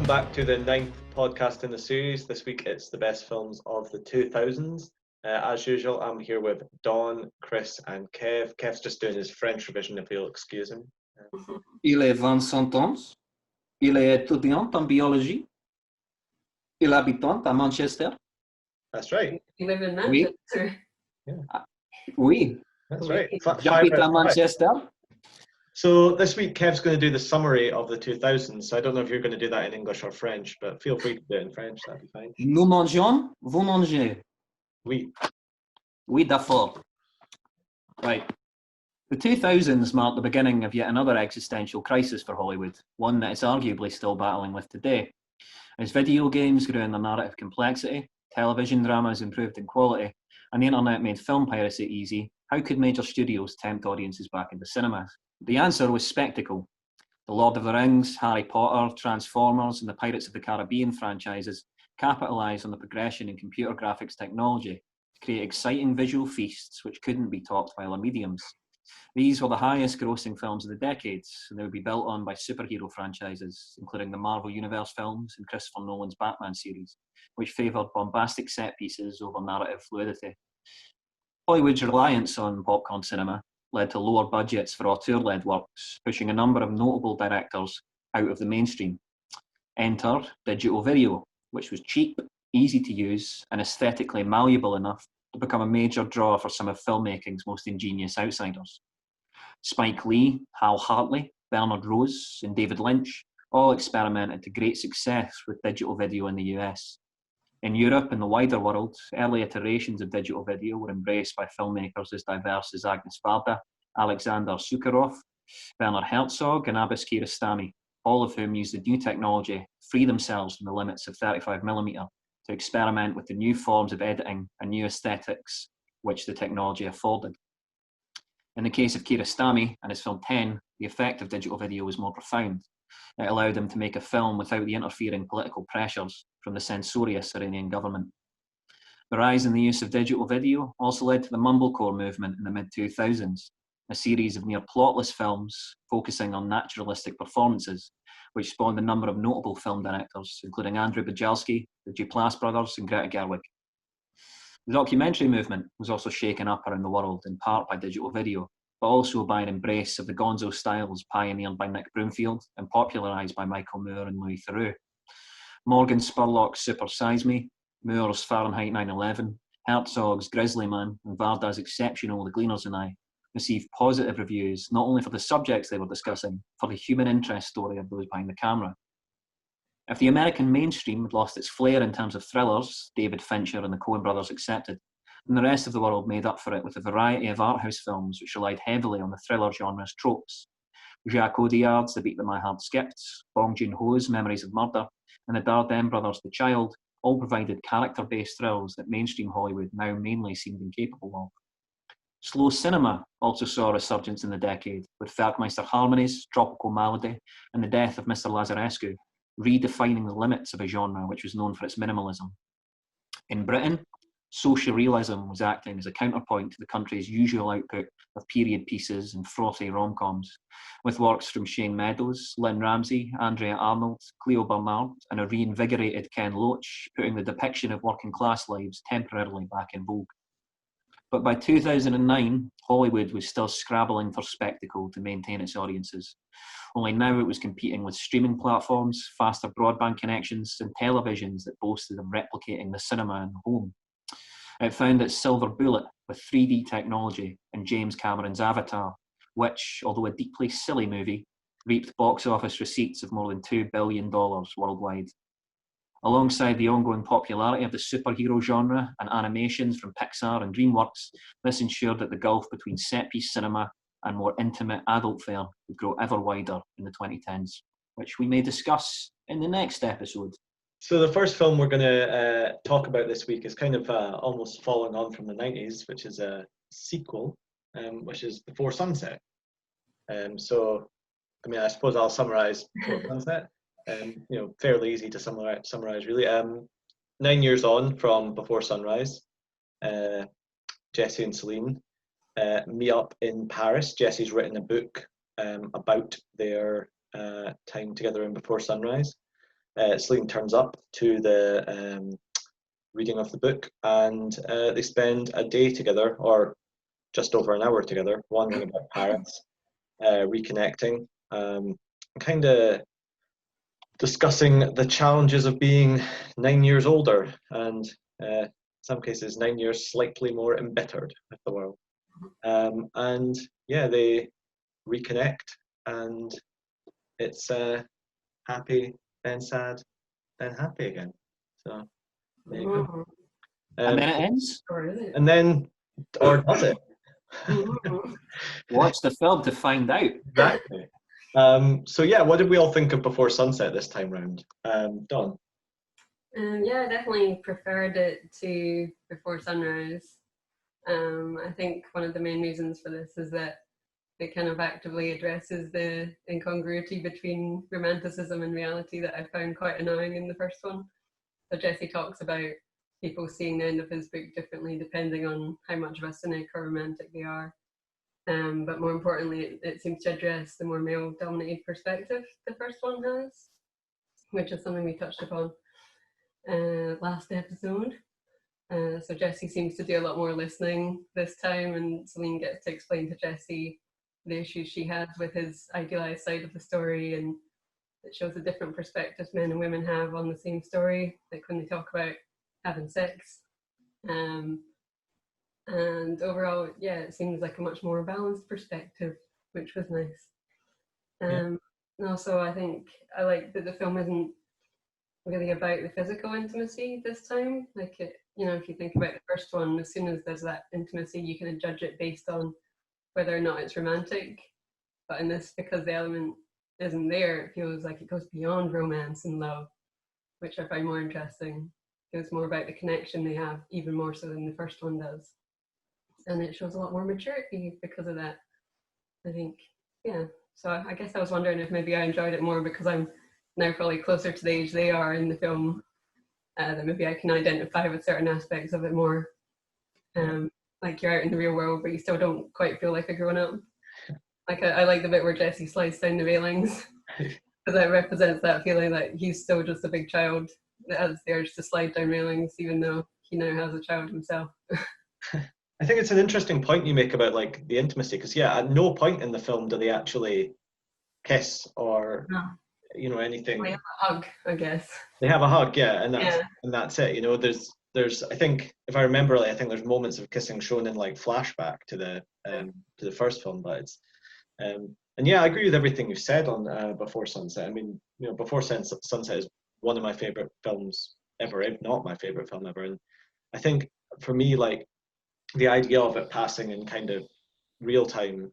back to the 9th podcast in the series. This week it's the best films of the 2000s. As usual, I'm here with Don, Chris, and Kev. Kev's just doing his French revision, if you'll excuse him. Il est Vincent ans. Il est étudiant en biologie. Il habite à Manchester. That's right. You live in Manchester? Oui. That's right. J'habite à Manchester. So this week Kev's going to do the summary of the 2000s. So I don't know if you're going to do that in English or French, but feel free to do it in French, that'd be fine. Nous mangeons, vous mangez. Oui. Oui, d'accord. Right. The 2000s marked the beginning of yet another existential crisis for Hollywood, one that is arguably still battling with today. As video games grew in their narrative complexity, television dramas improved in quality, and the internet made film piracy easy, how could major studios tempt audiences back into cinemas? The answer was spectacle. The Lord of the Rings, Harry Potter, Transformers, and the Pirates of the Caribbean franchises capitalised on the progression in computer graphics technology to create exciting visual feasts which couldn't be topped by other mediums. These were the highest grossing films of the decades, and they would be built on by superhero franchises, including the Marvel Universe films and Christopher Nolan's Batman series, which favoured bombastic set pieces over narrative fluidity. Hollywood's reliance on popcorn cinema led to lower budgets for auteur-led works, pushing a number of notable directors out of the mainstream. Enter digital video, which was cheap, easy to use, and aesthetically malleable enough to become a major draw for some of filmmaking's most ingenious outsiders. Spike Lee, Hal Hartley, Bernard Rose, and David Lynch all experimented to great success with digital video in the US. In Europe and the wider world, early iterations of digital video were embraced by filmmakers as diverse as Agnes Varda, Alexander Sukharov, Werner Herzog, and Abbas Kiarostami, all of whom used the new technology to free themselves from the limits of 35mm to experiment with the new forms of editing and new aesthetics which the technology afforded. In the case of Kiarostami and his film 10, the effect of digital video was more profound. It allowed him to make a film without the interfering political pressures from the censorious Iranian government. The rise in the use of digital video also led to the mumblecore movement in the mid-2000s, a series of near plotless films focusing on naturalistic performances, which spawned a number of notable film directors, including Andrew Bujalski, the Duplass brothers, and Greta Gerwig. The documentary movement was also shaken up around the world, in part by digital video, but also by an embrace of the gonzo styles pioneered by Nick Broomfield and popularised by Michael Moore and Louis Theroux. Morgan Spurlock's Super Size Me, Moore's Fahrenheit 9/11, Herzog's Grizzly Man, and Varda's exceptional The Gleaners and I received positive reviews not only for the subjects they were discussing, for the human interest story of those behind the camera. If the American mainstream had lost its flair in terms of thrillers, David Fincher and the Coen brothers accepted, and the rest of the world made up for it with a variety of art house films which relied heavily on the thriller genre's tropes. Jacques Audiard's The Beat That My Heart Skipped, Bong Joon-ho's Memories of Murder, and the Dardenne brothers' The Child all provided character-based thrills that mainstream Hollywood now mainly seemed incapable of. Slow cinema also saw a resurgence in the decade, with Werkmeister Harmonies, Tropical Malady, and The Death of Mr. Lazarescu, redefining the limits of a genre which was known for its minimalism. In Britain, social realism was acting as a counterpoint to the country's usual output of period pieces and frothy rom-coms, with works from Shane Meadows, Lynn Ramsey, Andrea Arnold, Cleo Bernard, and a reinvigorated Ken Loach, putting the depiction of working-class lives temporarily back in vogue. But by 2009, Hollywood was still scrabbling for spectacle to maintain its audiences. Only now it was competing with streaming platforms, faster broadband connections, and televisions that boasted of replicating the cinema in the home. It found its silver bullet with 3D technology and James Cameron's Avatar, which, although a deeply silly movie, reaped box office receipts of more than $2 billion worldwide. Alongside the ongoing popularity of the superhero genre and animations from Pixar and DreamWorks, this ensured that the gulf between set-piece cinema and more intimate adult fare would grow ever wider in the 2010s, which we may discuss in the next episode. So the first film we're going to talk about this week is kind of almost following on from the 90s, which is a sequel, which is Before Sunset. So, I mean, I suppose I'll summarise Before Sunset. Fairly easy to summarize really. 9 years on from Before Sunrise, Jesse and Celine meet up in Paris. Jesse's written a book about their time together in Before Sunrise, Celine turns up to the reading of the book, and they spend a day together, or just over an hour together, wandering about Paris, reconnecting, kind of discussing the challenges of being 9 years older, and in some cases 9 years slightly more embittered with the world. And yeah, they reconnect, and it's happy, then sad, then happy again. So there you go. And then it ends. And then, or does it? Watch the film to find out. Exactly. So yeah, what did we all think of Before Sunset this time round? Dawn? Yeah, I definitely preferred it to Before Sunrise. I think one of the main reasons for this is that it kind of actively addresses the incongruity between romanticism and reality that I found quite annoying in the first one. So Jesse talks about people seeing the end of his book differently depending on how much of a cynic or romantic they are. But more importantly, it seems to address the more male-dominated perspective the first one has, which is something we touched upon last episode. So Jesse seems to do a lot more listening this time, and Celine gets to explain to Jesse the issues she has with his idealized side of the story, and it shows the different perspectives men and women have on the same story, like when they talk about having sex. And overall, yeah, it seems like a much more balanced perspective, which was nice. And also, I think I like that the film isn't really about the physical intimacy this time. Like, it, you know, if you think about the first one, as soon as there's that intimacy, you can judge it based on whether or not it's romantic. But in this, because the element isn't there, it feels like it goes beyond romance and love, which I find more interesting. It was more about the connection they have, even more so than the first one does. And it shows a lot more maturity because of that, I think. Yeah. So I guess I was wondering if maybe I enjoyed it more because I'm now probably closer to the age they are in the film, that maybe I can identify with certain aspects of it more. Like you're out in the real world, but you still don't quite feel like a grown up. Like I like the bit where Jesse slides down the railings because that represents that feeling that he's still just a big child that has the urge to slide down railings, even though he now has a child himself. I think it's an interesting point you make about like the intimacy, because yeah, at no point in the film do they actually kiss or you know anything. They have a hug, I guess. They have a hug, yeah, and that's it. You know, there's I think if I remember right, I think there's moments of kissing shown in like flashback to the first film, but it's and yeah, I agree with everything you said on Before Sunset. I mean, you know, Before Sunset is one of my favorite films ever, if not my favorite film ever, and I think for me, like the idea of it passing in kind of real time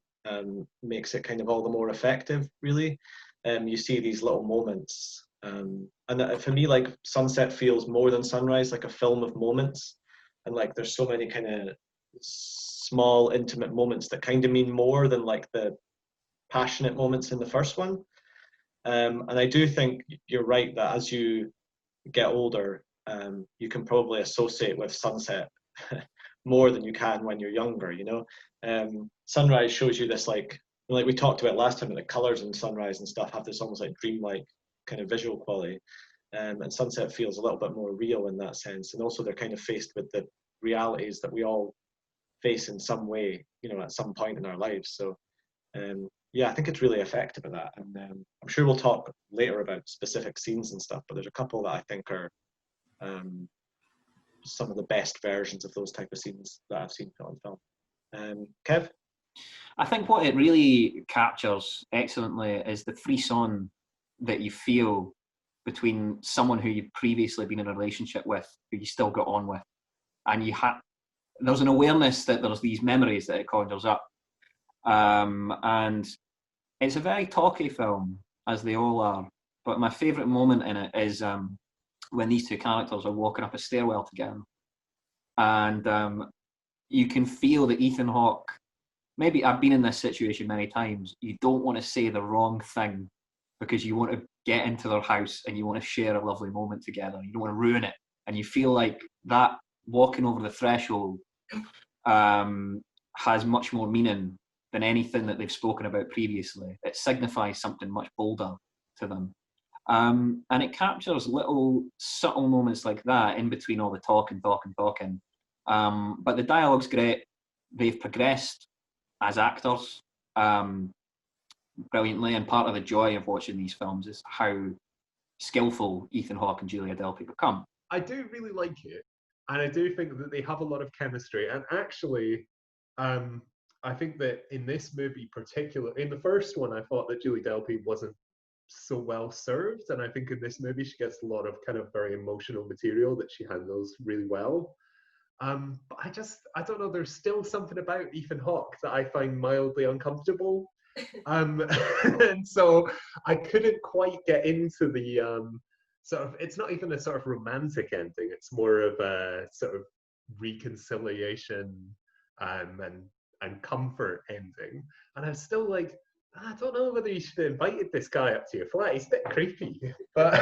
makes it kind of all the more effective, really. You see these little moments. And for me, like Sunset feels more than Sunrise, like a film of moments. And like there's so many kind of small, intimate moments that kind of mean more than like the passionate moments in the first one. And I do think you're right that as you get older, you can probably associate with Sunset more than you can when you're younger, you know. Sunrise shows you this like we talked about last time, the colors in Sunrise and stuff have this almost like dreamlike kind of visual quality, and Sunset feels a little bit more real in that sense, and also they're kind of faced with the realities that we all face in some way, you know, at some point in our lives. So yeah, I think it's really effective at that, and I'm sure we'll talk later about specific scenes and stuff, but there's a couple that I think are some of the best versions of those type of scenes that I've seen on film. Kev? I think what it really captures excellently is the frisson that you feel between someone who you've previously been in a relationship with, who you still got on with, and there's an awareness that there's these memories that it conjures up. And it's a very talky film, as they all are, but my favourite moment in it is when these two characters are walking up a stairwell together, and you can feel that Ethan Hawke, maybe I've been in this situation many times, you don't want to say the wrong thing because you want to get into their house and you want to share a lovely moment together. You don't want to ruin it. And you feel like that walking over the threshold has much more meaning than anything that they've spoken about previously. It signifies something much bolder to them. And it captures little subtle moments like that in between all the talking. But the dialogue's great. They've progressed as actors brilliantly, and part of the joy of watching these films is how skillful Ethan Hawke and Julia Delpy become. I do really like it, and I do think that they have a lot of chemistry. And actually, I think that in this movie, particularly in the first one, I thought that Julie Delpy wasn't so well served, and I think in this movie she gets a lot of kind of very emotional material that she handles really well. But I don't know, there's still something about Ethan Hawke that I find mildly uncomfortable. And so I couldn't quite get into the sort of, it's not even a sort of romantic ending, it's more of a sort of reconciliation and comfort ending. And I'm still like, I don't know whether you should have invited this guy up to your flat. He's a bit creepy. But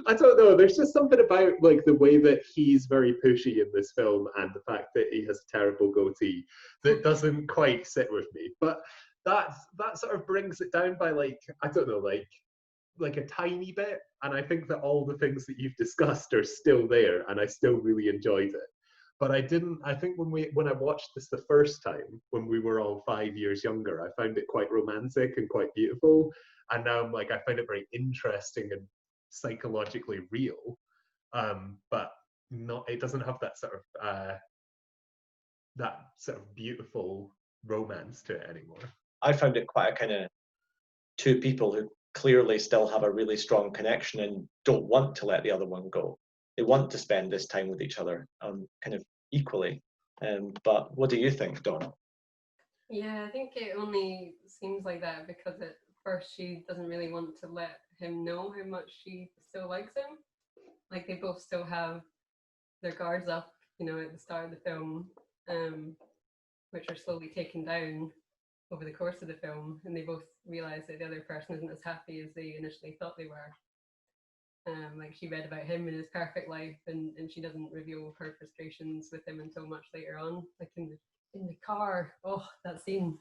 I don't know. There's just something about like the way that he's very pushy in this film and the fact that he has a terrible goatee that doesn't quite sit with me. But that sort of brings it down by like, I don't know, like a tiny bit. And I think that all the things that you've discussed are still there, and I still really enjoyed it. But I think when I watched this the first time, when we were all 5 years younger, I found it quite romantic and quite beautiful. And now I'm like, I find it very interesting and psychologically real. But it doesn't have that sort of beautiful romance to it anymore. I found it quite a kind of two people who clearly still have a really strong connection and don't want to let the other one go. They want to spend this time with each other, kind of equally. But what do you think, Dawn? Yeah, I think it only seems like that because at first she doesn't really want to let him know how much she still likes him. Like they both still have their guards up, at the start of the film, which are slowly taken down over the course of the film, and they both realise that the other person isn't as happy as they initially thought they were. Like she read about him and his perfect life, and she doesn't reveal her frustrations with him until much later on, like in the car. Oh, that scene.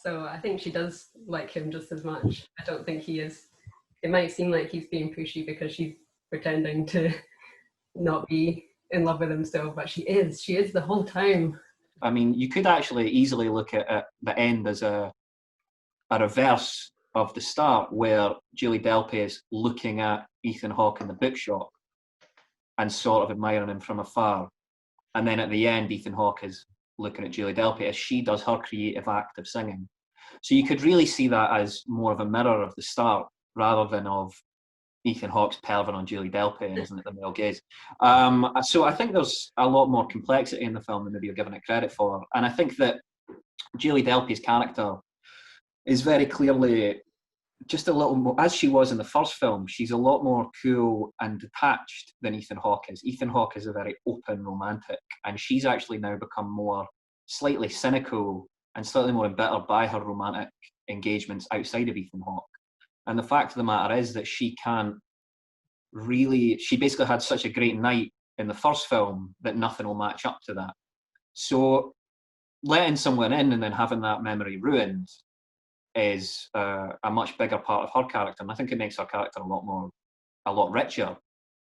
So I think she does like him just as much. I don't think he is. It might seem like he's being pushy because she's pretending to not be in love with him still, but she is. She is the whole time. I mean, you could actually easily look at the end as a reverse of the start, where Julie Delpy is looking at Ethan Hawke in the bookshop and sort of admiring him from afar. And then at the end, Ethan Hawke is looking at Julie Delpy as she does her creative act of singing. So you could really see that as more of a mirror of the start rather than of Ethan Hawke's pervert on Julie Delpy, isn't it, the male gaze? So I think there's a lot more complexity in the film than maybe you're giving it credit for. And I think that Julie Delpy's character is very clearly just a little more, as she was in the first film, she's a lot more cool and detached than Ethan Hawke is. Ethan Hawke is a very open romantic, and she's actually now become more slightly cynical and slightly more embittered by her romantic engagements outside of Ethan Hawke. And the fact of the matter is that she basically had such a great night in the first film that nothing will match up to that. So letting someone in and then having that memory ruined is a much bigger part of her character, and I think it makes her character a lot richer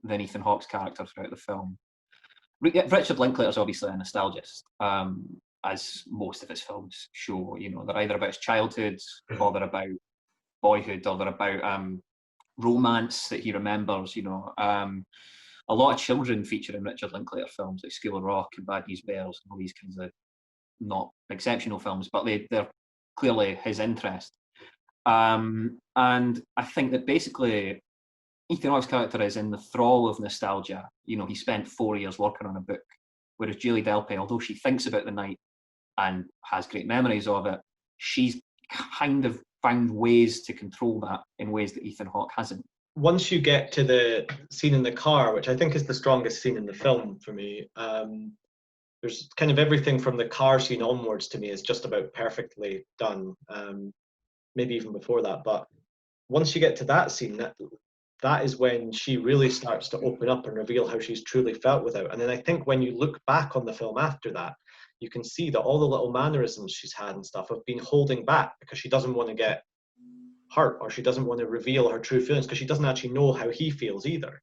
than Ethan Hawke's character throughout the film. Richard Linklater's obviously a nostalgist, as most of his films show. They're either about his childhood, or they're about boyhood, or they're about romance that he remembers. A lot of children feature in Richard Linklater films, like School of Rock and Bad News Bears, and all these kinds of not exceptional films, but they're clearly his interest. And I think that basically Ethan Hawke's character is in the thrall of nostalgia. He spent 4 years working on a book, whereas Julie Delpy, although she thinks about the night and has great memories of it, she's kind of found ways to control that in ways that Ethan Hawke hasn't. Once you get to the scene in the car, which I think is the strongest scene in the film for me, there's kind of everything from the car scene onwards to me is just about perfectly done. Maybe even before that, but once you get to that scene, that is when she really starts to open up and reveal how she's truly felt without. And then I think when you look back on the film after that, you can see that all the little mannerisms she's had and stuff have been holding back because she doesn't want to get hurt, or she doesn't want to reveal her true feelings because she doesn't actually know how he feels either.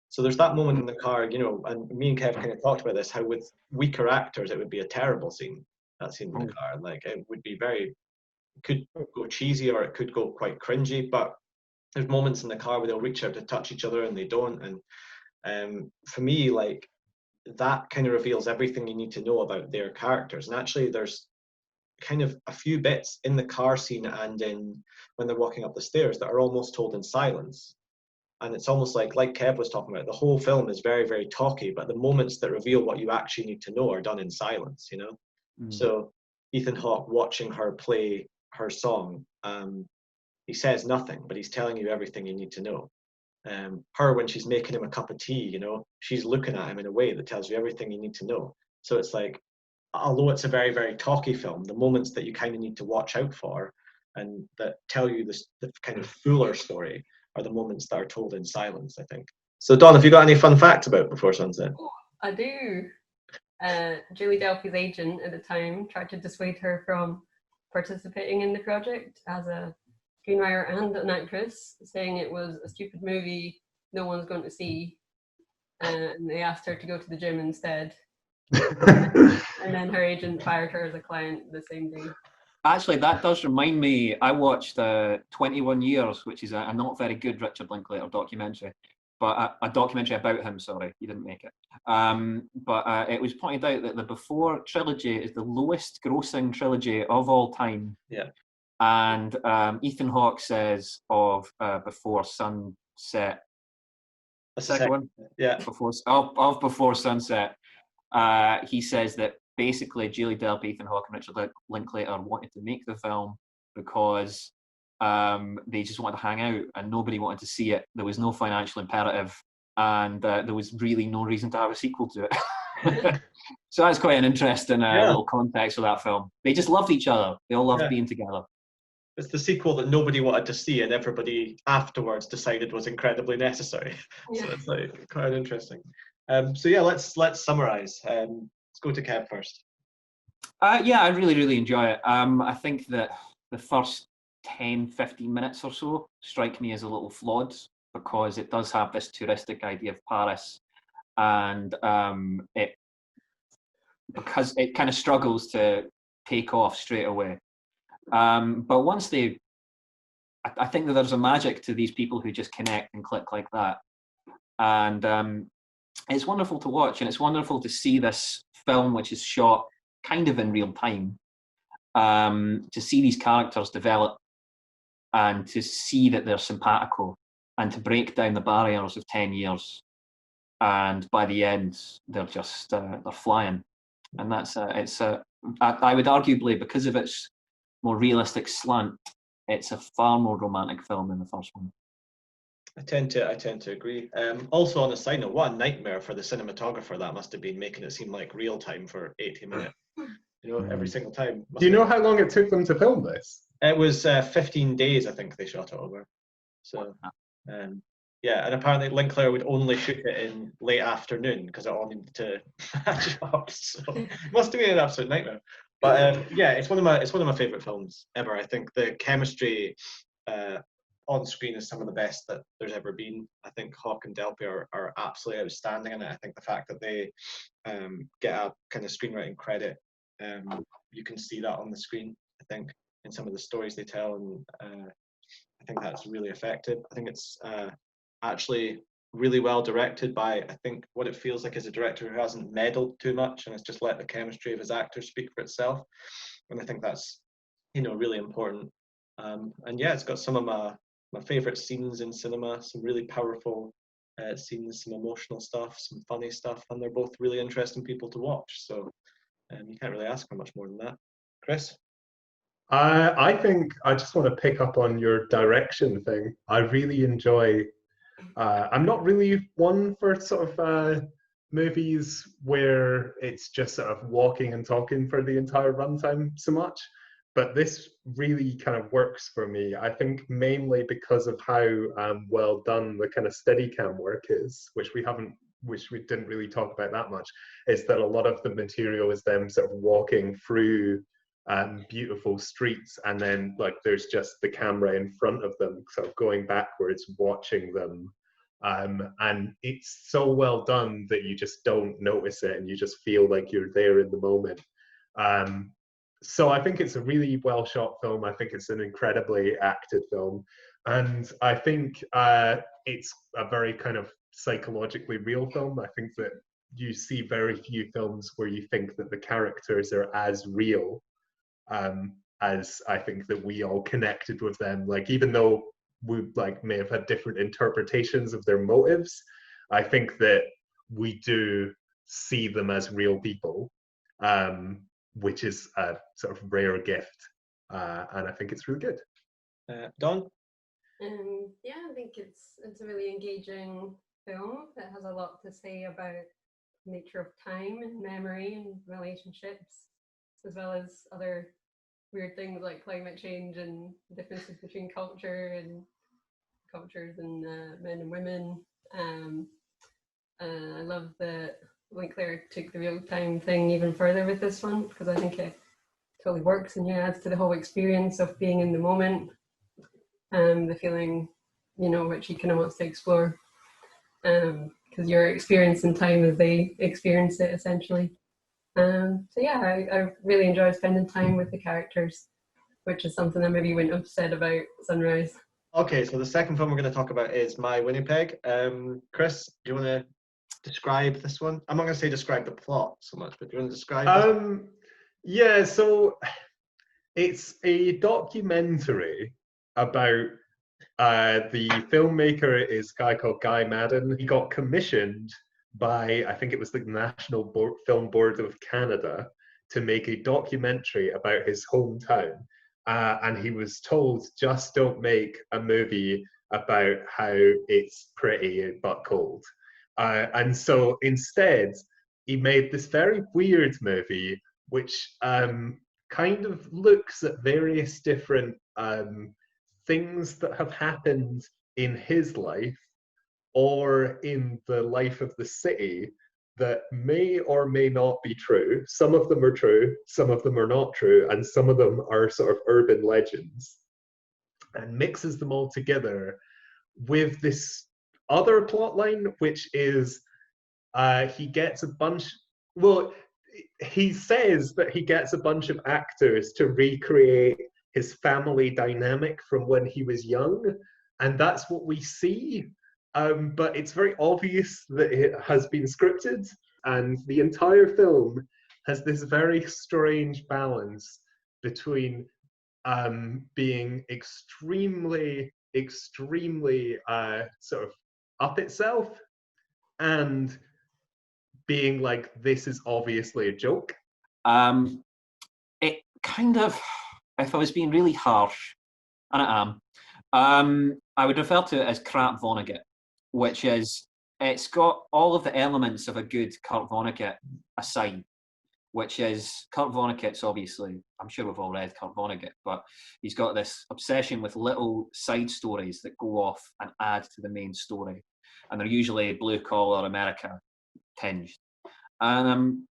So there's that moment in the car, you know, and me and Kev kind of talked about this, how with weaker actors it would be a terrible scene, that scene in the car. Like it would be very, it could go cheesy or it could go quite cringy, but there's moments in the car where they'll reach out to touch each other and they don't. And for me, like, that kind of reveals everything you need to know about their characters. And actually there's kind of a few bits in the car scene and in when they're walking up the stairs that are almost told in silence. And it's almost like Kev was talking about, the whole film is very, very talky, but the moments that reveal what you actually need to know are done in silence, you know? So Ethan Hawke watching her play her song, he says nothing, but he's telling you everything you need to know. Her, when she's making him a cup of tea, you know, she's looking at him in a way that tells you everything you need to know. So it's like, although it's a very, very talky film, the moments that you kind of need to watch out for and that tell you the kind of fuller story are the moments that are told in silence, I think. So Don, have you got any fun facts about Before Sunset? I do. Julie Delpy's agent at the time tried to dissuade her from participating in the project as a screenwriter and an actress, saying it was a stupid movie no one's going to see, and they asked her to go to the gym instead. And then her agent fired her as a client the same day. Actually, that does remind me, I watched 21 Years, which is a not very good Richard Linklater documentary, but a documentary about him, sorry, he didn't make it. But it was pointed out that the Before trilogy is the lowest grossing trilogy of all time. Yeah. And Ethan Hawke says of Before Sunset, the second one? Yeah. Before Sunset, he says that basically Julie Delpy, Ethan Hawke, and Richard Linklater wanted to make the film because they just wanted to hang out and nobody wanted to see it. There was no financial imperative, and there was really no reason to have a sequel to it. So that's quite an interesting little context for that film. They just loved each other. They all loved being together. It's the sequel that nobody wanted to see and everybody afterwards decided was incredibly necessary. So it's like quite interesting. So yeah, let's summarize. Let's go to Kev first. Yeah, I really, really enjoy it. I think that the first 10, 15 minutes or so strike me as a little flawed because it does have this touristic idea of Paris, and because it kind of struggles to take off straight away. But once I think that there's a magic to these people who just connect and click like that. And it's wonderful to watch, and it's wonderful to see this film, which is shot kind of in real time, to see these characters develop and to see that they're simpatico and to break down the barriers of 10 years. And by the end, they're just, they're flying. And that's, I would arguably, because of its more realistic slant, it's a far more romantic film than the first one. I tend to agree. Also, on a side note, what a nightmare for the cinematographer that must have been, making it seem like real time for 80 minutes. You know, every single time. Do you know how long it took them to film this? It was 15 days, I think they shot it over. So, yeah, and apparently Linklater would only shoot it in late afternoon because it all needed to match up. So it must have been an absolute nightmare. But yeah, it's one of my favorite films ever. I think the chemistry on screen is some of the best that there's ever been. I think Hawke and Delpy are absolutely outstanding in it. I think the fact that they get a kind of screenwriting credit, you can see that on the screen, I think, in some of the stories they tell, and I think that's really effective. I think it's actually really well directed by, I think, what it feels like is a director who hasn't meddled too much and has just let the chemistry of his actors speak for itself. And I think that's, you know, really important. And yeah, it's got some of my favorite scenes in cinema, some really powerful scenes, some emotional stuff, some funny stuff, and they're both really interesting people to watch. So you can't really ask for much more than that. Chris? I think I just want to pick up on your direction thing. I really enjoy, I'm not really one for sort of movies where it's just sort of walking and talking for the entire runtime so much, but this really kind of works for me. I think mainly because of how well done the kind of Steadicam work is, which we didn't really talk about that much, is that a lot of the material is them sort of walking through beautiful streets, and then like there's just the camera in front of them, sort of going backwards, watching them. And it's so well done that you just don't notice it, and you just feel like you're there in the moment. So I think it's a really well shot film. I think it's an incredibly acted film, and I think it's a very kind of psychologically real film. I think that you see very few films where you think that the characters are as real as I think that we all connected with them. Like, even though we like may have had different interpretations of their motives, I think that we do see them as real people, which is a sort of rare gift, and I think it's really good. Don? Yeah, I think it's a really engaging film that has a lot to say about the nature of time and memory and relationships, as well as other weird things like climate change and differences between cultures and men and women. I love that Linkletter took the real time thing even further with this one, because I think it totally works and adds to the whole experience of being in the moment, the feeling, which he kind of wants to explore, because you're experiencing time as they experience it, essentially. So yeah, I really enjoyed spending time with the characters, which is something I maybe wouldn't have said about Sunrise. Okay, so the second film we're going to talk about is My Winnipeg. Chris, do you want to describe this one? I'm not going to say describe the plot so much, but do you want to describe this? Yeah, so it's a documentary about the filmmaker is a guy called Guy Maddin. He got commissioned by, I think it was the National Film Board of Canada, to make a documentary about his hometown. And he was told, just don't make a movie about how it's pretty but cold. And so instead, he made this very weird movie, which kind of looks at various different things that have happened in his life or in the life of the city that may or may not be true. Some of them are true, some of them are not true, and some of them are sort of urban legends, and mixes them all together with this other plot line, which is he gets a bunch, well, he says that he gets a bunch of actors to recreate his family dynamic from when he was young, and that's what we see. But it's very obvious that it has been scripted, and the entire film has this very strange balance between being extremely sort of up itself and being like, this is obviously a joke. It kind of, if I was being really harsh, and I am, I would refer to it as crap Vonnegut, which is, it's got all of the elements of a good Kurt Vonnegut aside, which is, Kurt Vonnegut's obviously, I'm sure we've all read Kurt Vonnegut, but he's got this obsession with little side stories that go off and add to the main story. And they're usually blue-collar America tinged. And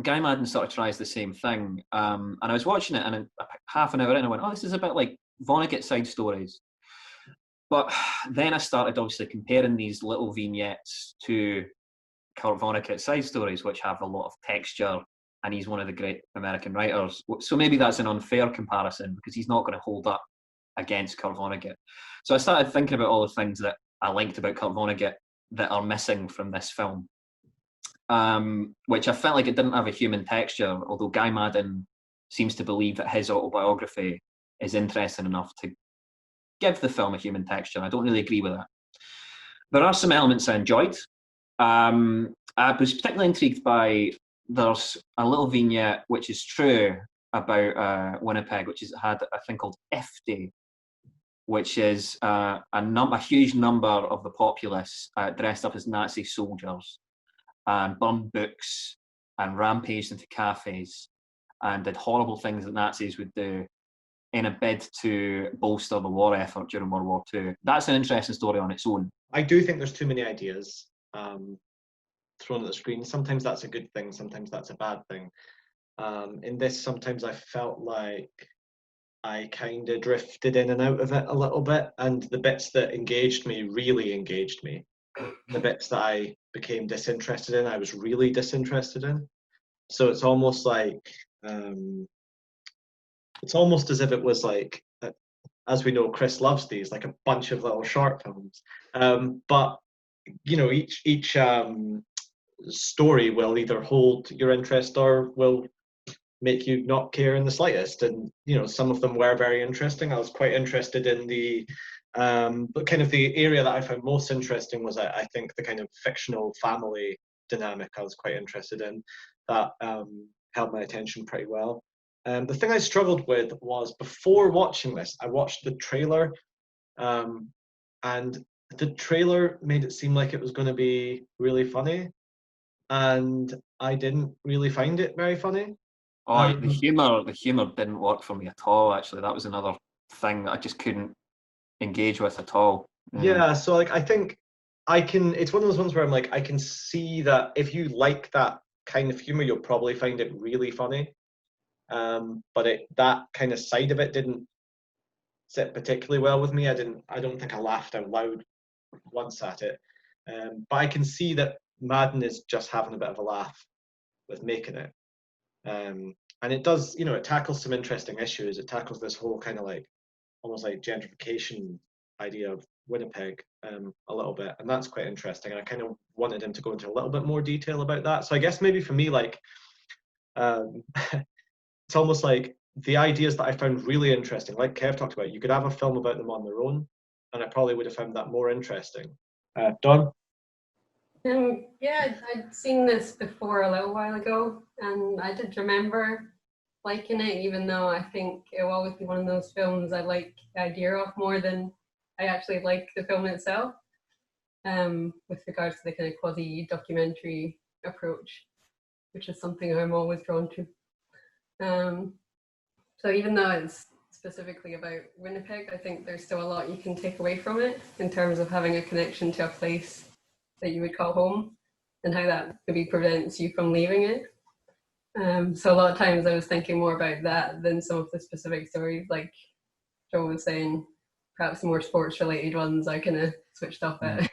Guy Maddin sort of tries the same thing. And I was watching it, and half an hour in, I went, oh, this is a bit like Vonnegut side stories. But then I started obviously comparing these little vignettes to Kurt Vonnegut side stories, which have a lot of texture, and he's one of the great American writers. So maybe that's an unfair comparison, because he's not going to hold up against Kurt Vonnegut. So I started thinking about all the things that I liked about Kurt Vonnegut that are missing from this film, which I felt like it didn't have a human texture, although Guy Maddin seems to believe that his autobiography is interesting enough to give the film a human texture. I don't really agree with that. There are some elements I enjoyed. I was particularly intrigued by, there's a little vignette which is true about Winnipeg, which is had a thing called F Day, which is a huge number of the populace dressed up as Nazi soldiers and burned books and rampaged into cafes and did horrible things that Nazis would do in a bid to bolster the war effort during World War II. That's an interesting story on its own. I do think there's too many ideas thrown at the screen. Sometimes that's a good thing, sometimes that's a bad thing. In this, sometimes I felt like I kind of drifted in and out of it a little bit, and the bits that engaged me really engaged me. The bits that I became disinterested in, I was really disinterested in. So it's almost like it's almost as if it was like, as we know, Chris loves these, like a bunch of little short films. But you know, each story will either hold your interest or will make you not care in the slightest. And you know, some of them were very interesting. I was quite interested in but kind of the area that I found most interesting was, I think, the kind of fictional family dynamic. I was quite interested in that. Held my attention pretty well. The thing I struggled with was, before watching this, I watched the trailer, and the trailer made it seem like it was going to be really funny, and I didn't really find it very funny. Oh, the humour didn't work for me at all. Actually, that was another thing that I just couldn't engage with at all. Yeah, so like I think it's one of those ones where I'm like, I can see that if you like that kind of humor, you'll probably find it really funny. But that kind of side of it didn't sit particularly well with me. I don't think I laughed out loud once at it. But I can see that Madden is just having a bit of a laugh with making it. And it does, you know, it tackles some interesting issues. It tackles this whole kind of like, almost like gentrification idea of Winnipeg a little bit, and that's quite interesting. And I kind of wanted him to go into a little bit more detail about that. So I guess maybe for me, like, it's almost like the ideas that I found really interesting, like Kev talked about, you could have a film about them on their own, and I probably would have found that more interesting. Don? Yeah, I'd seen this before a little while ago, and I did remember liking it, even though I think it will always be one of those films I like the idea of more than I actually like the film itself, with regards to the kind of quasi-documentary approach, which is something I'm always drawn to. So even though it's specifically about Winnipeg, I think there's still a lot you can take away from it in terms of having a connection to a place that you would call home, and how that maybe prevents you from leaving it. So a lot of times I was thinking more about that than some of the specific stories, like Joe was saying, perhaps more sports related ones I kind of switched off at.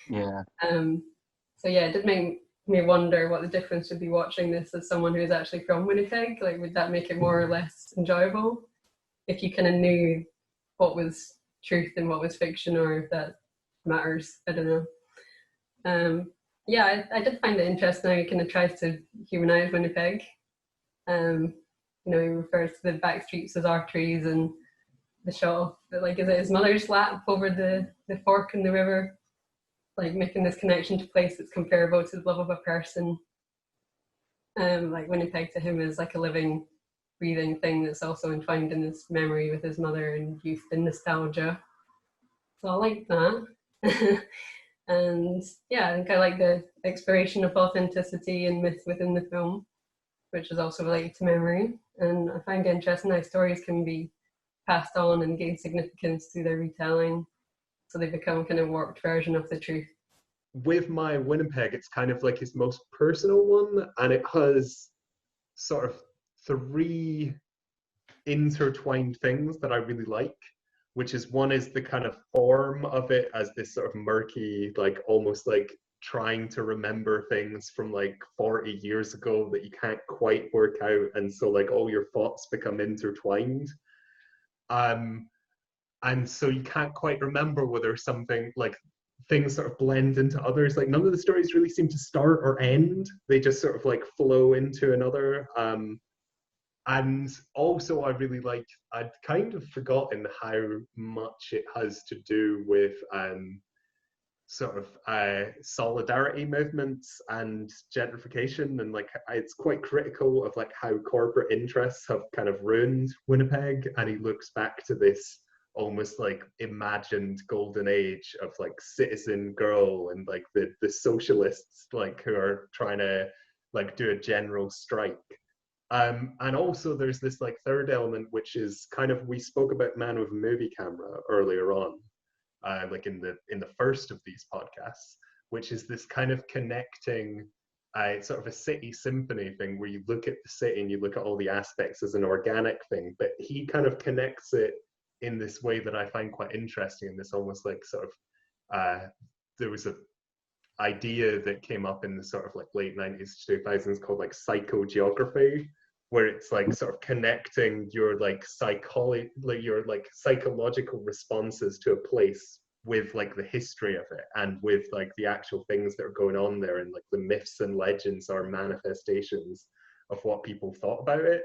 Yeah. So yeah, it did make me wonder what the difference would be watching this as someone who's actually from Winnipeg. Like, would that make it more or less enjoyable if you kind of knew what was truth and what was fiction, or if that matters? I don't know. Yeah, I did find it interesting how he kind of tries to humanize Winnipeg. You know, he refers to the back streets as arteries, and the shot of, like, is it his mother's lap over the fork in the river? Like, making this connection to place that's comparable to the love of a person. Like, Winnipeg to him is like a living, breathing thing that's also entwined in his memory with his mother and youth and nostalgia. So I like that. And yeah, I think I like the exploration of authenticity and myth within the film, which is also related to memory. And I find it interesting how stories can be passed on and gain significance through their retelling, so they become kind of warped version of the truth. With my Winnipeg, it's kind of like his most personal one, and it has sort of three intertwined things that I really like, which is, one is the kind of form of it as this sort of murky, like almost like trying to remember things from like 40 years ago that you can't quite work out, and so like all your thoughts become intertwined. And so you can't quite remember whether something, like, things sort of blend into others. Like, none of the stories really seem to start or end. They just sort of like flow into another. And also I really like, I'd kind of forgotten how much it has to do with sort of solidarity movements and gentrification, and like it's quite critical of like how corporate interests have kind of ruined Winnipeg, and he looks back to this almost like imagined golden age of like Citizen Girl and like the socialists like who are trying to like do a general strike. And also there's this like third element, which is kind of, we spoke about Man with a Movie Camera earlier on, like in the first of these podcasts, which is this kind of connecting sort of a city symphony thing where you look at the city and you look at all the aspects as an organic thing, but he kind of connects it in this way that I find quite interesting, and this almost like sort of there was a idea that came up in the sort of like late 90s to 2000s called like psychogeography, where it's like sort of connecting your like psychological responses to a place with like the history of it and with like the actual things that are going on there, and like the myths and legends or manifestations of what people thought about it.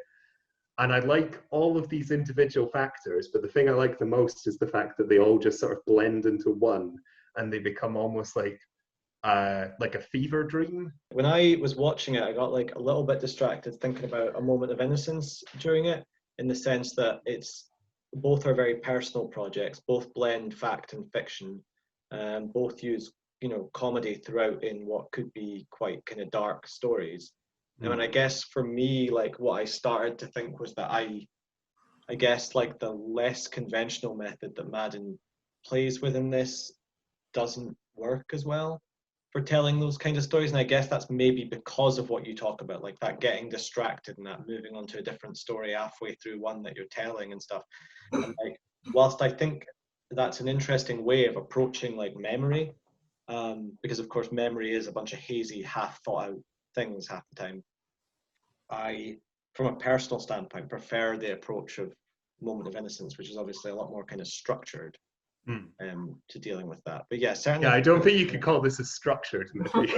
And I like all of these individual factors, but the thing I like the most is the fact that they all just sort of blend into one, and they become almost like a fever dream. When I was watching it, I got like a little bit distracted thinking about A Moment of Innocence during it, in the sense that both are very personal projects, both blend fact and fiction, both use, comedy throughout in what could be quite kind of dark stories. And I guess for me, like what I started to think was that I guess like the less conventional method that Madden plays with in this doesn't work as well for telling those kind of stories. And I guess that's maybe because of what you talk about, like that getting distracted and that moving on to a different story halfway through one that you're telling and stuff. And like, whilst I think that's an interesting way of approaching like memory, because of course memory is a bunch of hazy, half thought out things half the time, I, from a personal standpoint, prefer the approach of Moment of Innocence, which is obviously a lot more kind of structured to dealing with that. But yeah, certainly. Yeah, I don't think you could call this a structured movie.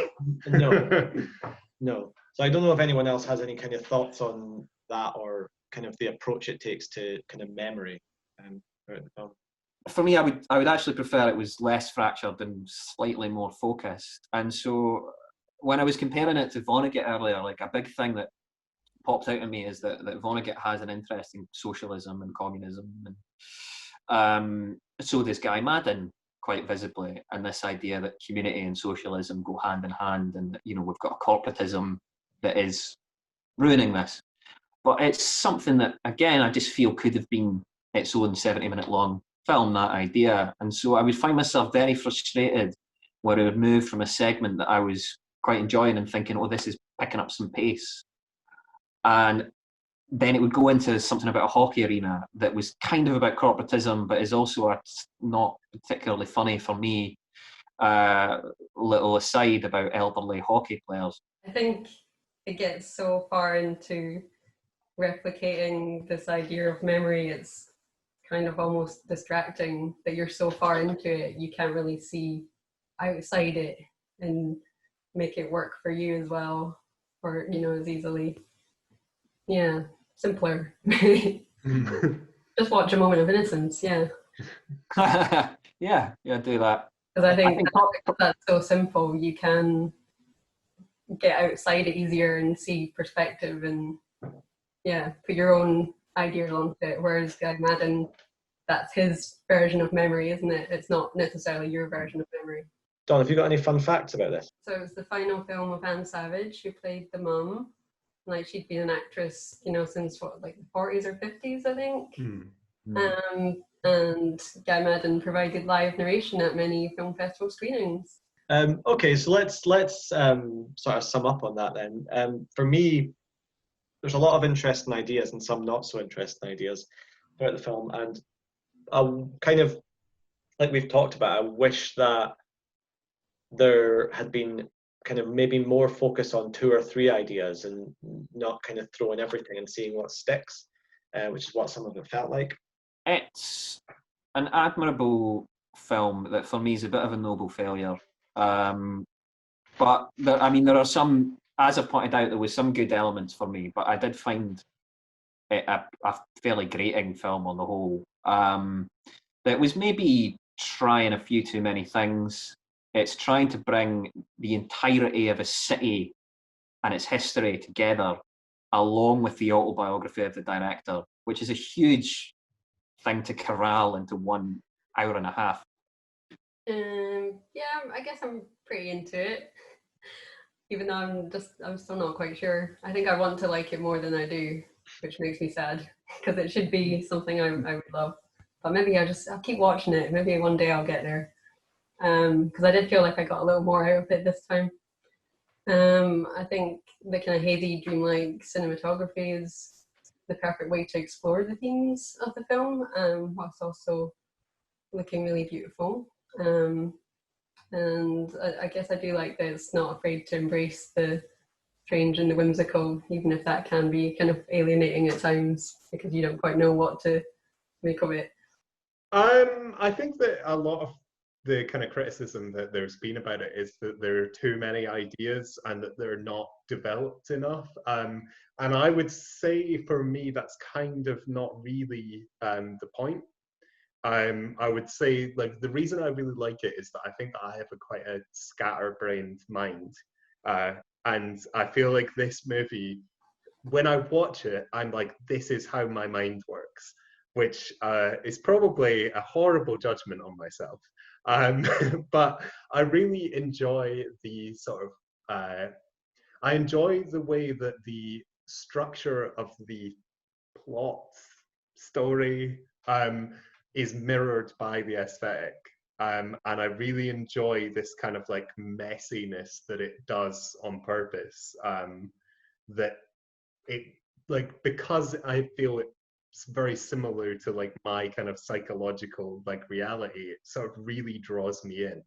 No. So I don't know if anyone else has any kind of thoughts on that, or kind of the approach it takes to kind of memory throughout the film. For me, I would actually prefer it was less fractured and slightly more focused. And so when I was comparing it to Vonnegut earlier, like a big thing that popped out at me is that Vonnegut has an interest in socialism and communism, and so does Guy Madden quite visibly, and this idea that community and socialism go hand in hand, and we've got a corporatism that is ruining this. But it's something that, again, I just feel could have been its own 70-minute long film, that idea. And so I would find myself very frustrated where I would move from a segment that I was quite enjoying and thinking, oh, this is picking up some pace, and then it would go into something about a hockey arena that was kind of about corporatism, but is also not particularly funny for me, little aside about elderly hockey players. I think it gets so far into replicating this idea of memory, it's kind of almost distracting that you're so far into it, you can't really see outside it and make it work for you as well, or, as easily. Yeah. Simpler. Just watch A Moment of Innocence, yeah. yeah, do that. Because I think that's so simple. You can get outside it easier and see perspective and, put your own ideas onto it. Whereas Guy Madden, that's his version of memory, isn't it? It's not necessarily your version of memory. Don, have you got any fun facts about this? So it was the final film of Anne Savage, who played the mum. Like, she'd been an actress, since like the 40s or 50s, I think. And Guy Madden provided live narration at many film festival screenings. Okay, so let's sort of sum up on that then. For me, there's a lot of interesting ideas and some not so interesting ideas throughout the film, and I kind of, like we've talked about, I wish that there had been kind of maybe more focus on 2 or 3 ideas and not kind of throwing everything and seeing what sticks, which is what some of it felt like. It's an admirable film that for me is a bit of a noble failure. But there are some, as I've pointed out, there was some good elements for me, but I did find it a fairly grating film on the whole. That was maybe trying a few too many things. It's trying to bring the entirety of a city and its history together, along with the autobiography of the director, which is a huge thing to corral into 1 hour and a half. I guess I'm pretty into it, even though I'm still not quite sure. I think I want to like it more than I do, which makes me sad, because it should be something I would love. But maybe I'll keep watching it. Maybe one day I'll get there. Because I did feel like I got a little more out of it this time. I think the kind of hazy, dreamlike cinematography is the perfect way to explore the themes of the film, whilst also looking really beautiful. And I guess I do like that it's not afraid to embrace the strange and the whimsical, even if that can be kind of alienating at times because you don't quite know what to make of it. I think that a lot of the kind of criticism that there's been about it is that there are too many ideas and that they're not developed enough. And I would say for me, that's kind of not really the point. I would say like the reason I really like it is that I think that I have quite a scatterbrained mind. And I feel like this movie, when I watch it, I'm like, this is how my mind works, which is probably a horrible judgment on myself. But I really enjoy the sort of, I enjoy the way that the structure of the plot story is mirrored by the aesthetic. And I really enjoy this kind of like messiness that it does on purpose. That it like because I feel it's very similar to like my kind of psychological like reality, it sort of really draws me in.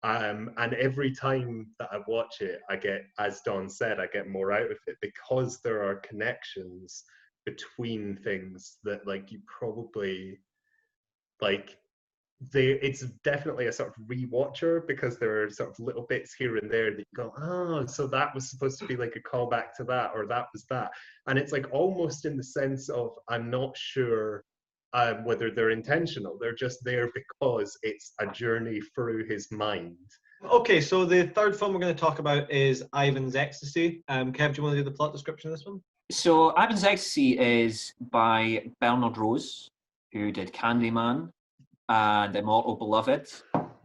And every time that I watch it, I get, as Don said, I get more out of it because there are connections between things that like you probably like it's definitely a sort of rewatcher because there are sort of little bits here and there that you go, oh, so that was supposed to be like a callback to that, or that was that. And it's like almost in the sense of, I'm not sure whether they're intentional. They're just there because it's a journey through his mind. Okay, so the third film we're going to talk about is Ivan's Ecstasy. Kev, do you want to do the plot description of this one? So Ivan's Ecstasy is by Bernard Rose, who did Candyman and Immortal Beloved,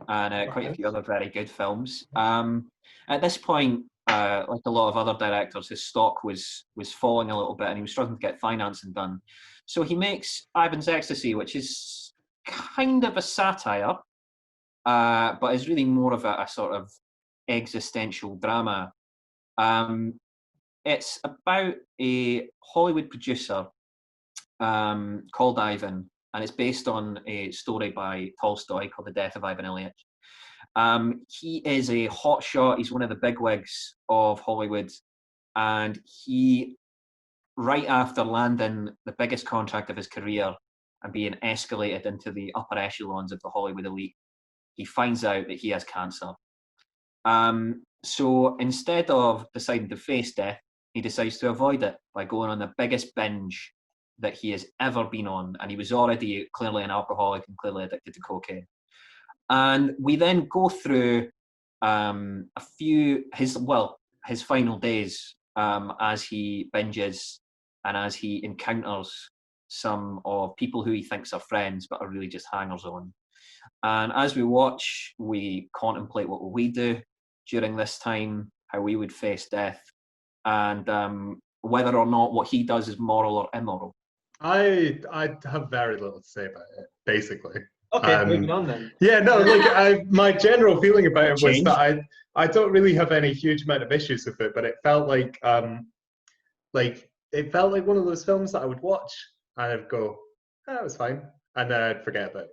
and quite a few other very good films. At this point, like a lot of other directors, his stock was falling a little bit, and he was struggling to get financing done. So he makes Ivan's Ecstasy, which is kind of a satire, but is really more of a sort of existential drama. It's about a Hollywood producer called Ivan, and it's based on a story by Tolstoy called The Death of Ivan Ilyich. He is a hotshot. He's one of the bigwigs of Hollywood, and he, right after landing the biggest contract of his career and being escalated into the upper echelons of the Hollywood elite, he finds out that he has cancer. So instead of deciding to face death, he decides to avoid it by going on the biggest binge that he has ever been on. And he was already clearly an alcoholic and clearly addicted to cocaine. And we then go through a few, his final days as he binges and as he encounters some of people who he thinks are friends but are really just hangers on. And as we watch, we contemplate what will we do during this time, how we would face death, and whether or not what he does is moral or immoral. I have very little to say about it, basically. Okay, moving on then. Yeah, no, like my general feeling about it was Changed. that I don't really have any huge amount of issues with it, but it felt like it felt like one of those films that I would watch and I'd go, oh, that was fine, and then I'd forget about it.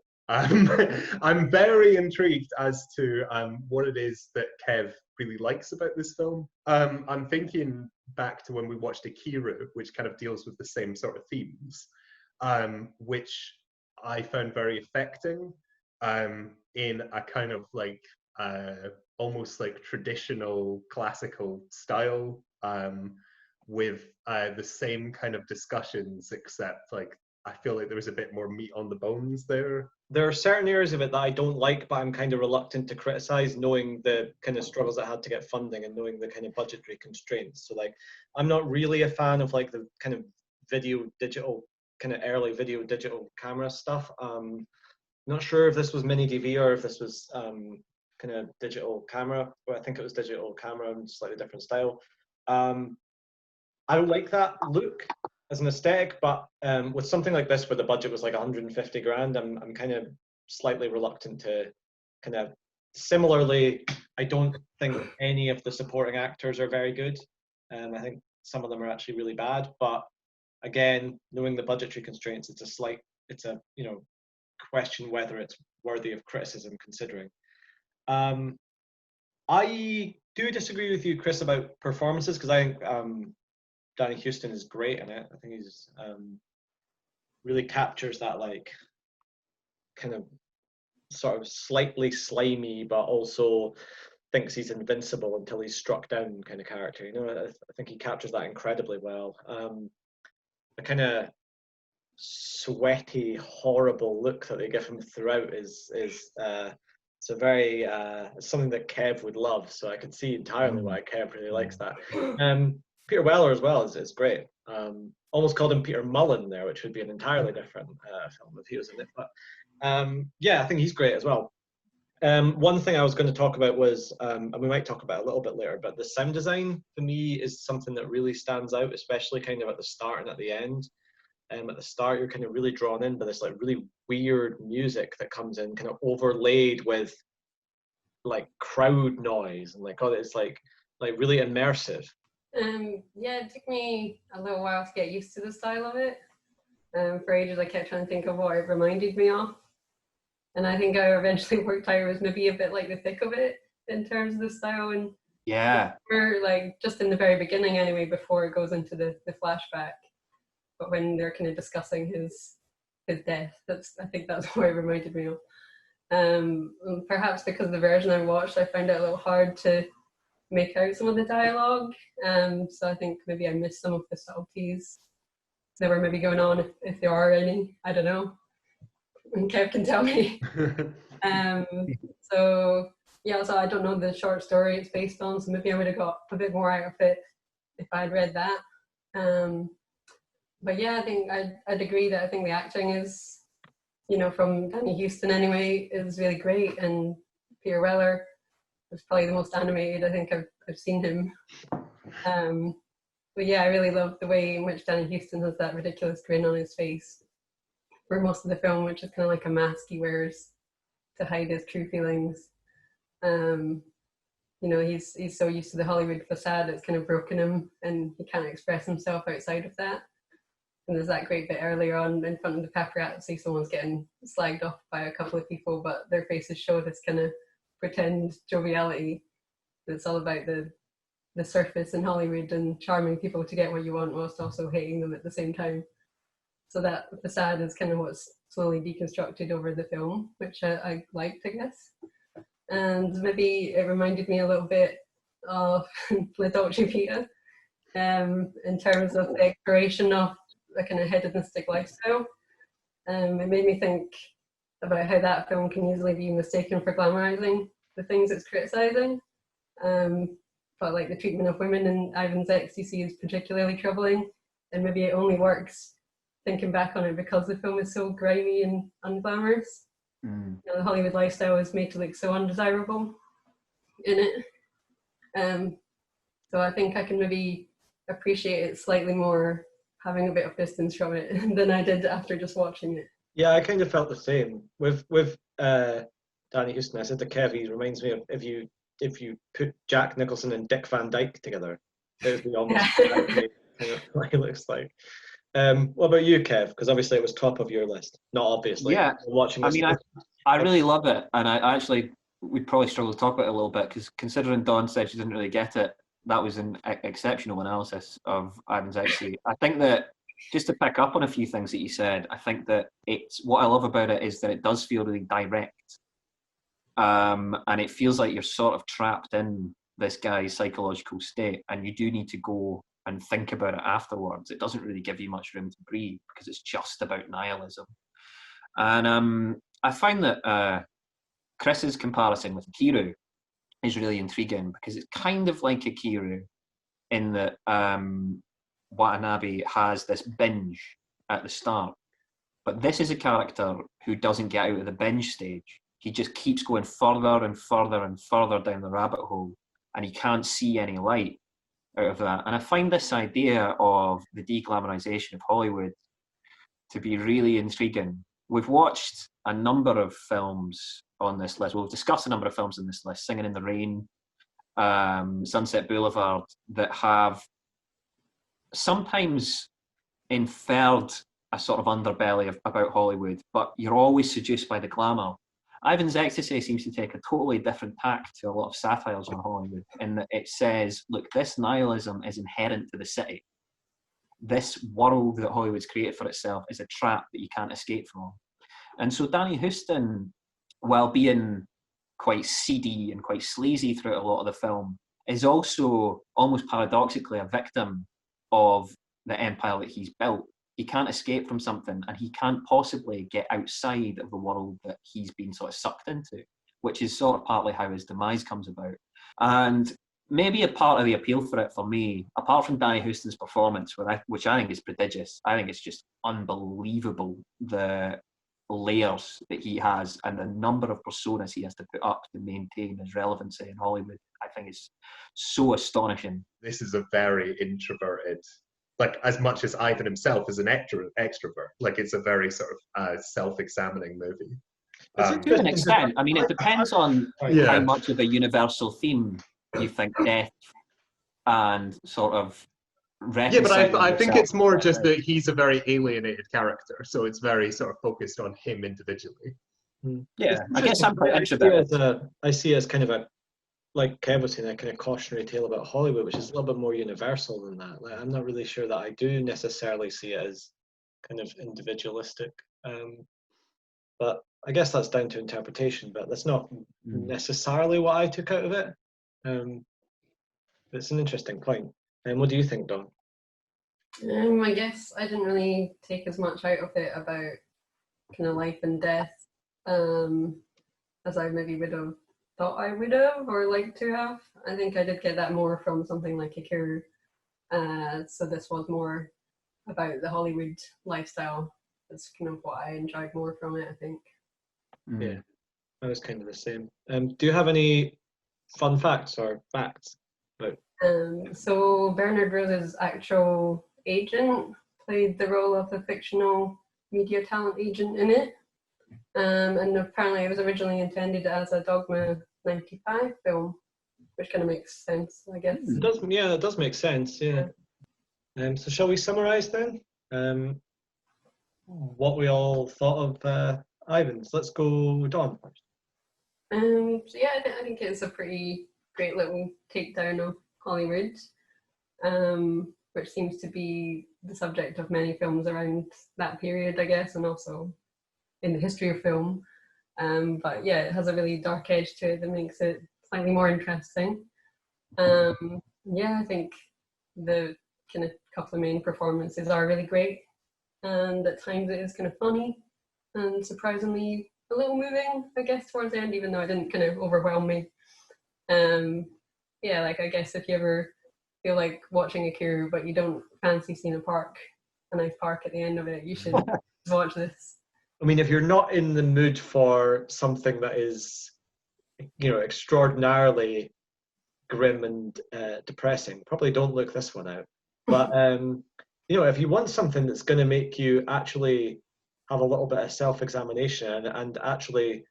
I'm very intrigued as to what it is that Kev really likes about this film. I'm thinking back to when we watched Akira, which kind of deals with the same sort of themes, which I found very affecting in a kind of like almost like traditional classical style, with the same kind of discussions, except like I feel like there was a bit more meat on the bones there. There are certain areas of it that I don't like, but I'm kind of reluctant to criticize, knowing the kind of struggles it had to get funding and knowing the kind of budgetary constraints. So like, I'm not really a fan of like the kind of early video digital camera stuff. Not sure if this was mini DV or if this was kind of digital camera, but I think it was digital camera and slightly different style. I don't like that look as an aesthetic, but with something like this where the budget was like 150 grand, I'm kind of slightly reluctant to kind of similarly, I don't think any of the supporting actors are very good. I think some of them are actually really bad. But again, knowing the budgetary constraints, it's a question whether it's worthy of criticism considering. I do disagree with you, Chris, about performances, because I think Danny Huston is great in it. I think he's really captures that like kind of sort of slightly slimy, but also thinks he's invincible until he's struck down kind of character. I think he captures that incredibly well. The kind of sweaty, horrible look that they give him throughout is it's a very something that Kev would love. So I could see entirely why Kev really likes that. Peter Weller as well is great. Almost called him Peter Mullen there, which would be an entirely different film if he was in it. But yeah, I think he's great as well. One thing I was going to talk about was, and we might talk about it a little bit later, but the sound design for me is something that really stands out, especially kind of at the start and at the end. At the start, you're kind of really drawn in by this like really weird music that comes in, kind of overlaid with like crowd noise, and like it's like really immersive. Yeah, it took me a little while to get used to the style of it. For ages, I kept trying to think of what it reminded me of. And I think I eventually worked out it was maybe a bit like The Thick of It in terms of the style. And we're like just in the very beginning anyway, before it goes into the flashback. But when they're kind of discussing his death, I think that's what it reminded me of. Perhaps because the version I watched, I found it a little hard to make out some of the dialogue. So I think maybe I missed some of the subtleties that were maybe going on, if there are any. I don't know. And Kev can tell me. So I don't know the short story it's based on, so maybe I would have got a bit more out of it if I'd read that. But yeah, I think I'd agree that I think the acting is, from Danny Huston anyway, is really great, and Peter Weller is probably the most animated I think I've seen him. But yeah, I really love the way in which Danny Huston has that ridiculous grin on his face for most of the film, which is kind of like a mask he wears to hide his true feelings. He's so used to the Hollywood facade, it's kind of broken him, and he can't express himself outside of that. And there's that great bit earlier on in front of the paparazzi, someone's getting slagged off by a couple of people, but their faces show this kind of pretend joviality that's all about the surface in Hollywood and charming people to get what you want whilst also hating them at the same time. So that facade is kind of what's slowly deconstructed over the film, which I liked, I guess. And maybe it reminded me a little bit of La Dolce Vita in terms of the exploration of a kind of hedonistic lifestyle. It made me think about how that film can easily be mistaken for glamorizing the things it's criticizing. But like the treatment of women in Ivan's Ecstasy is particularly troubling, and maybe it only works thinking back on it because the film is so grimy and unglamorous. The Hollywood lifestyle is made to look so undesirable in it. So I think I can maybe appreciate it slightly more having a bit of distance from it than I did after just watching it. Yeah, I kind of felt the same with Danny Huston. I said to Kev, he reminds me of if you put Jack Nicholson and Dick Van Dyke together, it would be almost exactly kind of like it looks like. What about you, Kev? Because obviously it was top of your list. Not obviously. Yeah, watching this. I really love it, and I actually we'd probably struggle to talk about it a little bit because considering Dawn said she didn't really get it, that was an exceptional analysis of Ivan's Ecstasy. I think that just to pick up on a few things that you said, I think that it's what I love about it is that it does feel really direct, and it feels like you're sort of trapped in this guy's psychological state, and you do need to go and think about it afterwards. It doesn't really give you much room to breathe because it's just about nihilism. And I find that Chris's comparison with Kiru is really intriguing because it's kind of like a Kiru in that Watanabe has this binge at the start, but this is a character who doesn't get out of the binge stage. He just keeps going further and further and further down the rabbit hole, and he can't see any light out of that. And I find this idea of the deglamorization of Hollywood to be really intriguing. We've watched a number of films on this list. We'll discuss a number of films on this list: Singing in the Rain, Sunset Boulevard, that have sometimes inferred a sort of underbelly about Hollywood, but you're always seduced by the glamour. Ivan's Ecstasy seems to take a totally different tack to a lot of satires on Hollywood, in that it says, look, this nihilism is inherent to the city. This world that Hollywood's created for itself is a trap that you can't escape from. And so Danny Huston, while being quite seedy and quite sleazy throughout a lot of the film, is also almost paradoxically a victim of the empire that he's built. He can't escape from something, and he can't possibly get outside of the world that he's been sort of sucked into, which is sort of partly how his demise comes about. And maybe a part of the appeal for it for me, apart from Danny Huston's performance, which I think is prodigious, I think it's just unbelievable, the layers that he has and the number of personas he has to put up to maintain his relevancy in Hollywood, I think is so astonishing. This is a very introverted, like as much as Ivan himself is an extrovert, like it's a very sort of self-examining movie. To an extent, I mean, it depends on how much of a universal theme you think death and sort of reconciling. Yeah, but I think it's more just that he's a very alienated character, so it's very sort of focused on him individually. Yeah, I guess I'm quite introverted. I see it as kind of a, like Kev was saying, a kind of cautionary tale about Hollywood, which is a little bit more universal than that. Like, I'm not really sure that I do necessarily see it as kind of individualistic. But I guess that's down to interpretation, but that's not necessarily what I took out of it. It's an interesting point. And what do you think, Dawn? I guess I didn't really take as much out of it about kind of life and death as I maybe would have thought I would have or liked to have. I think I did get that more from something like Ikiru. So this was more about the Hollywood lifestyle. That's kind of what I enjoyed more from it, I think. Yeah, I was kind of the same. Do you have any fun facts or facts about? So Bernard Rose's actual agent played the role of a fictional media talent agent in it. And apparently it was originally intended as a Dogma 95 film, which kind of makes sense, I guess. It does, yeah, that does make sense, yeah. So shall we summarise then? What we all thought of Ivan's. Let's go Dawn first. So yeah, I think it's a pretty great little takedown of Hollywood, which seems to be the subject of many films around that period, I guess, and also in the history of film. But yeah, it has a really dark edge to it that makes it slightly more interesting. Yeah, I think the kind of couple of main performances are really great, and at times it is kind of funny and surprisingly a little moving, I guess, towards the end, even though it didn't kind of overwhelm me. Yeah, like I guess if you ever feel like watching Ikiru but you don't fancy seeing a nice park at the end of it, you should watch this. I mean, if you're not in the mood for something that is, extraordinarily grim and depressing, probably don't look this one out. But if you want something that's going to make you actually have a little bit of self-examination and actually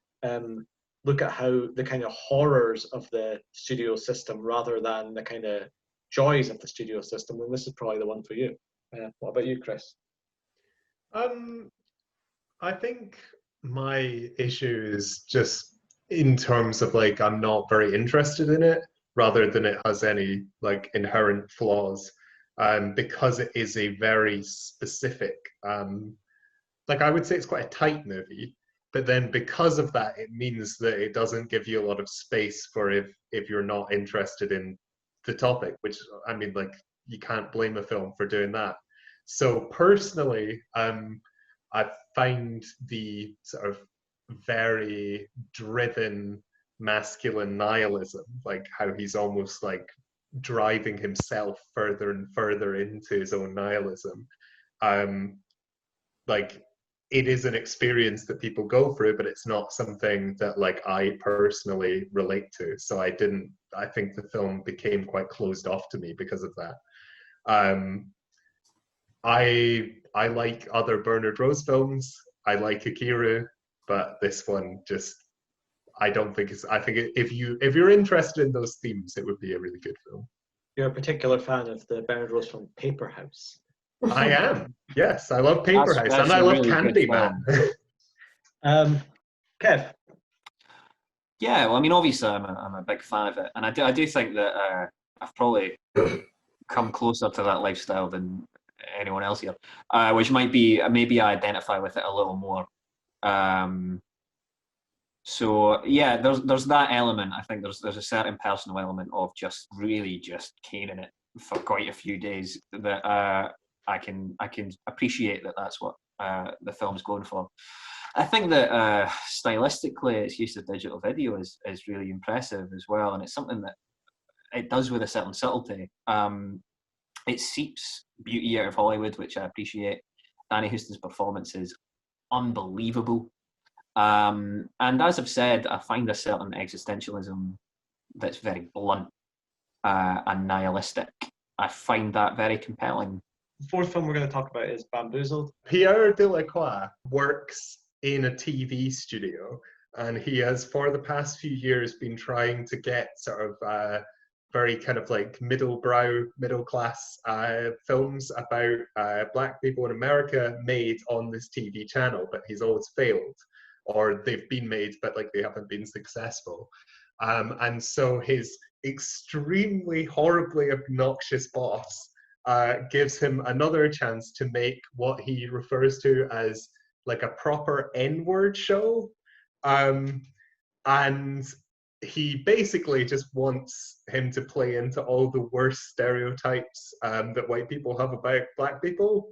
look at how the kind of horrors of the studio system rather than the kind of joys of the studio system, then this is probably the one for you. What about you, Chris? I think my issue is just in terms of like I'm not very interested in it rather than it has any like inherent flaws, because it is a very specific like I would say it's quite a tight movie, but then because of that it means that it doesn't give you a lot of space for if you're not interested in the topic, which I mean, like, you can't blame a film for doing that. So personally, I find the sort of very driven masculine nihilism, like how he's almost like driving himself further and further into his own nihilism. Like it is an experience that people go through, but it's not something that like I personally relate to. So I think the film became quite closed off to me because of that. I like other Bernard Rose films. I like Ikiru. but this one just, I don't think it's. I think if you're interested in those themes, it would be a really good film. You're a particular fan of the Bernard Rose film Paper House. I am. Yes, I love Paper House, and I a love really good Candyman. Kev? Yeah, well, I mean, obviously, I'm a big fan of it, and I do think that I've probably come closer to that lifestyle than anyone else here, which might be maybe I identify with it a little more. So yeah, there's that element. I think there's a certain personal element of just really just caning it for quite a few days that I can appreciate that that's what the film's going for. I think that stylistically, its use of digital video is really impressive as well, and it's something that it does with a certain subtlety. It seeps beauty out of Hollywood, which I appreciate. Danny Huston's performance is unbelievable. And as I've said, I find a certain existentialism that's very blunt and nihilistic. I find that very compelling. The fourth film we're going to talk about is Bamboozled. Pierre Delacroix works in a TV studio, and he has for the past few years been trying to get sort of very kind of like middle class films about black people in America made on this TV channel, but he's always failed, or they've been made but like they haven't been successful. And so his extremely horribly obnoxious boss gives him another chance to make what he refers to as like a proper N-word show. And he basically just wants him to play into all the worst stereotypes that white people have about black people.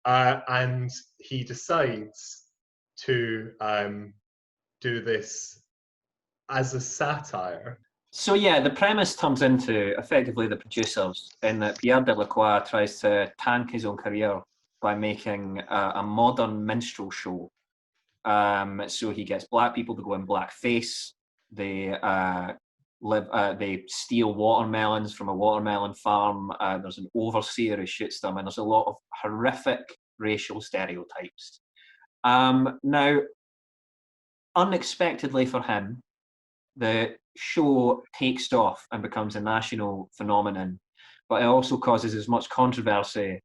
And he decides to do this as a satire. So yeah, the premise turns into effectively the producers, in that Pierre Delacroix tries to tank his own career by making a modern minstrel show. So he gets black people to go in blackface. They steal watermelons from a watermelon farm. There's an overseer who shoots them, and there's a lot of horrific racial stereotypes. Now, unexpectedly for him, the show takes off and becomes a national phenomenon, but it also causes as much controversy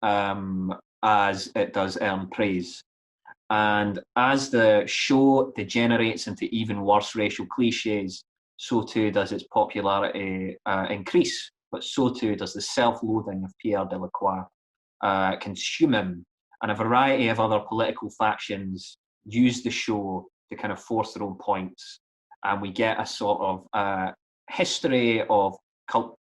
as it does earn praise. And as the show degenerates into even worse racial cliches, so too does its popularity increase, but so too does the self-loathing of Pierre Delacroix consume him. And a variety of other political factions use the show to kind of force their own points. And we get a sort of history of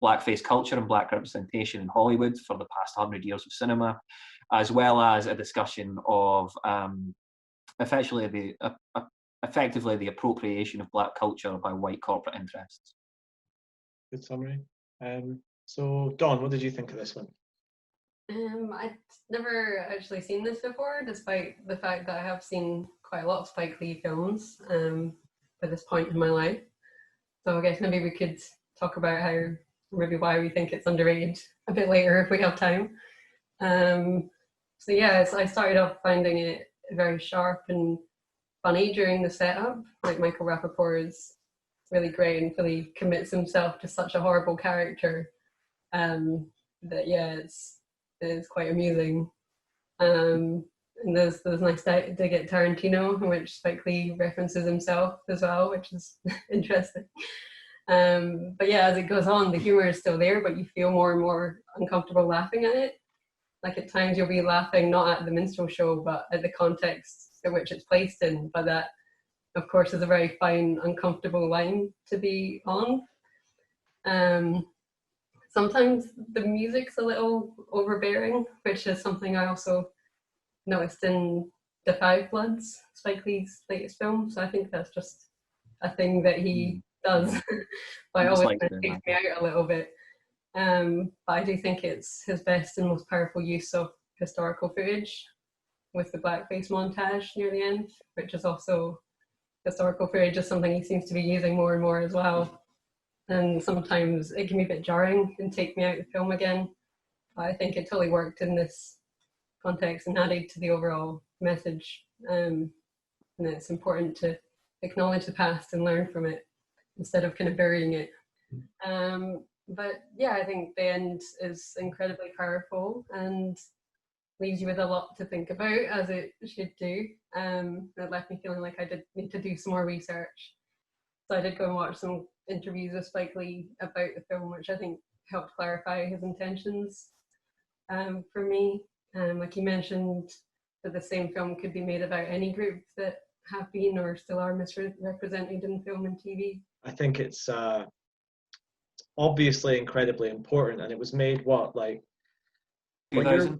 blackface culture and black representation in Hollywood for the past 100 years of cinema, as well as a discussion of effectively the appropriation of black culture by white corporate interests. Good summary. So, Dawn, what did you think of this one? I'd never actually seen this before, despite the fact that I have seen quite a lot of Spike Lee films at this point in my life. So I guess maybe we could talk about maybe why we think it's underrated a bit later if we have time. So yeah, I started off finding it very sharp and funny during the setup. Like Michael Rappaport is really great and really commits himself to such a horrible character that yeah, it's quite amusing. And there's nice dig at Tarantino, in which Spike Lee references himself as well, which is interesting. But yeah, as it goes on, the humor is still there, but you feel more and more uncomfortable laughing at it. Like at times you'll be laughing not at the minstrel show, but at the context in which it's placed in. But that, of course, is a very fine, uncomfortable line to be on. Sometimes the music's a little overbearing, which is something I also noticed in The Five Bloods, Spike Lee's latest film. So I think that's just a thing that he does. But it always takes me out a little bit. But I do think it's his best and most powerful use of historical footage with the blackface montage near the end, which is also historical footage is something he seems to be using more and more as well. And sometimes it can be a bit jarring and take me out of the film again. But I think it totally worked in this context and added to the overall message. and it's important to acknowledge the past and learn from it instead of kind of burying it. But yeah, I think the end is incredibly powerful and leaves you with a lot to think about, as it should do. It left me feeling like I did need to do some more research. So I did go and watch some interviews with Spike Lee about the film, which I think helped clarify his intentions for me. Like you mentioned, that the same film could be made about any group that have been or still are misrepresented in film and TV. I think it's obviously incredibly important, and it was made what 2000?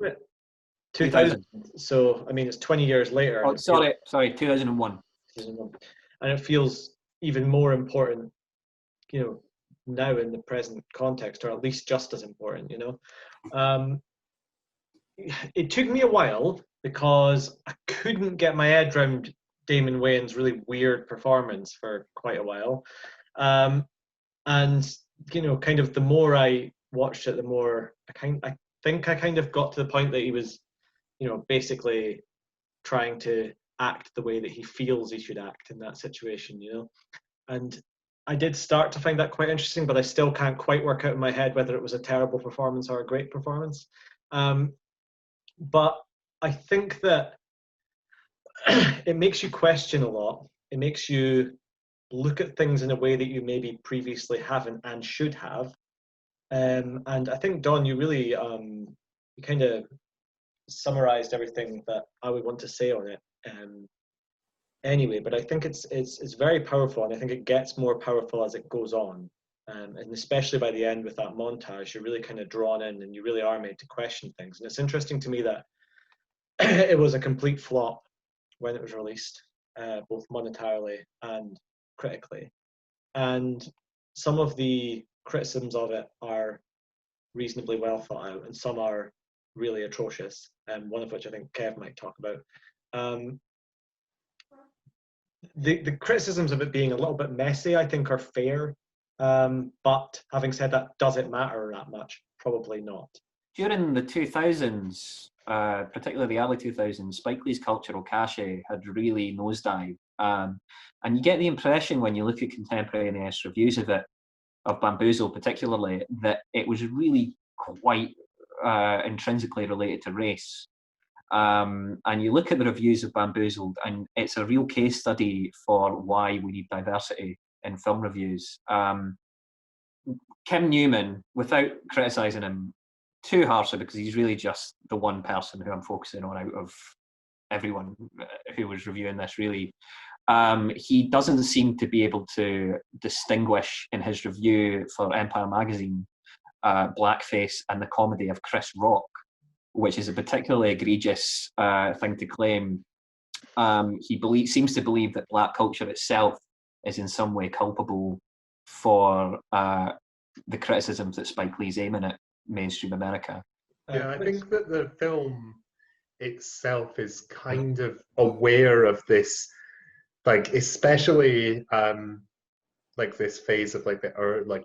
2000. So I mean, it's 20 years later. Oh, sorry, 2001. And it feels even more important, now in the present context, or at least just as important. It took me a while because I couldn't get my head around Damon Wayans' really weird performance for quite a while. And kind of the more I watched it, the more I think I kind of got to the point that he was, basically trying to act the way that he feels he should act in that situation, And I did start to find that quite interesting, but I still can't quite work out in my head whether it was a terrible performance or a great performance. But I think that it makes you question a lot. It makes you look at things in a way that you maybe previously haven't and should have. And I think, Don, you really you kind of summarized everything that I would want to say on it. Anyway, but I think it's very powerful, and I think it gets more powerful as it goes on. And especially by the end with that montage, you're really kind of drawn in, and you really are made to question things. And it's interesting to me that it was a complete flop when it was released, both monetarily and critically. And some of the criticisms of it are reasonably well thought out, and some are really atrocious, and one of which I think Kev might talk about. The criticisms of it being a little bit messy, I think, are fair. But having said that, does it matter that much? Probably not. During the 2000s, particularly the early 2000s, Spike Lee's cultural cachet had really nosedived. And you get the impression when you look at contemporaneous reviews of it, of Bamboozle particularly, that it was really quite intrinsically related to race. And you look at the reviews of Bamboozled, and it's a real case study for why we need diversity in film reviews. Kim Newman, without criticising him too harshly, because he's really just the one person who I'm focusing on out of everyone who was reviewing this, really. He doesn't seem to be able to distinguish in his review for Empire Magazine blackface and the comedy of Chris Rock, which is a particularly egregious thing to claim. He seems to believe that black culture itself is in some way culpable for the criticisms that Spike Lee's aiming at mainstream America. Yeah, I think that the film itself is kind of aware of this, like especially like this phase of like the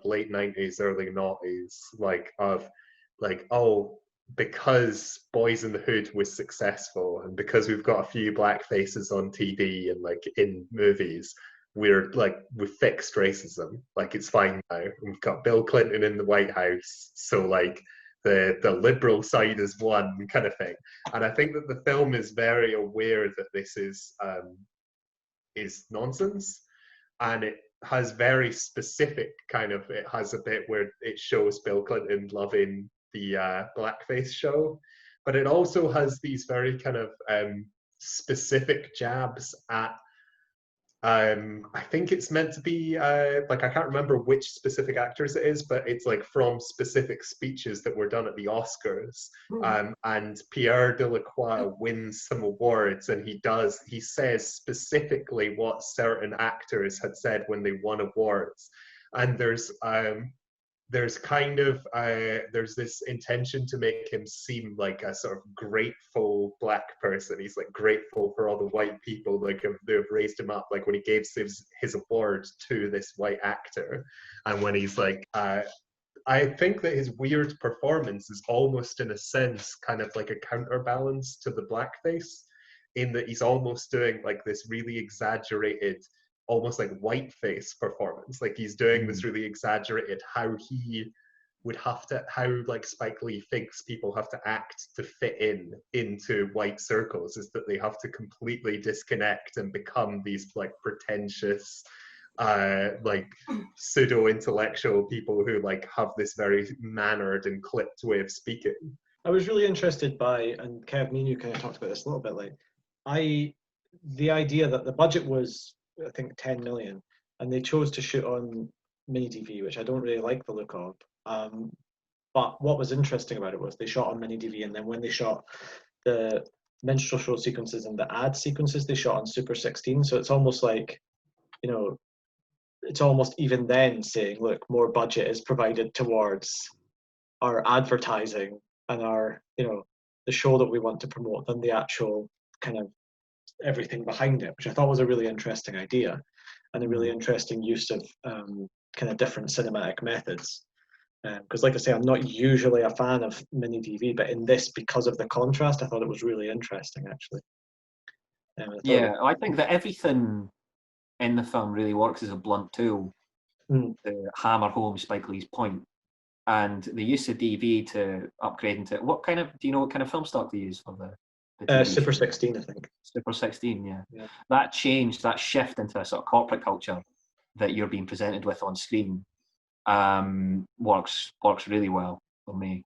late 90s, early 90s, because Boys in the Hood was successful, and because we've got a few black faces on TV and like in movies, we've fixed racism. Like it's fine now. We've got Bill Clinton in the White House, so like the liberal side is won, kind of thing. And I think that the film is very aware that this is nonsense, and it has very specific it has a bit where it shows Bill Clinton loving the blackface show, but it also has these very kind of specific jabs at I think it's meant to be I can't remember which specific actors it is, but it's like from specific speeches that were done at the Oscars. And Pierre Delacroix wins some awards, and he says specifically what certain actors had said when they won awards. And there's this intention to make him seem like a sort of grateful black person. He's like grateful for all the white people they've raised him up, like when he gave his award to this white actor. And when he's like I think that his weird performance is almost in a sense kind of like a counterbalance to the blackface, in that he's almost doing like this really exaggerated, almost like whiteface performance. Like he's doing this really exaggerated how he would have to, how like Spike Lee thinks people have to act to fit into white circles, is that they have to completely disconnect and become these like pretentious, like pseudo-intellectual people who like have this very mannered and clipped way of speaking. I was really interested by, and Kev, me and you kind of talked about this a little bit, like the idea that the budget was, I think, 10 million, and they chose to shoot on mini DV, which I don't really like the look of. But what was interesting about it was they shot on mini DV, and then when they shot the minstrel show sequences and the ad sequences, they shot on Super 16. So it's almost like, you know, it's almost even then saying, look, more budget is provided towards our advertising and our, you know, the show that we want to promote than the actual kind of everything behind it, which I thought was a really interesting idea and a really interesting use of kind of different cinematic methods. Because like I say, I'm not usually a fan of mini DV, but in this, because of the contrast, I thought it was really interesting, actually. I think that everything in the film really works as a blunt tool to hammer home Spike Lee's point. And the use of DV to upgrade into, do you know what kind of film stock they use for the TV Super show? 16, I think. Super 16, yeah. That change, that shift into a sort of corporate culture that you're being presented with on screen works really well for me.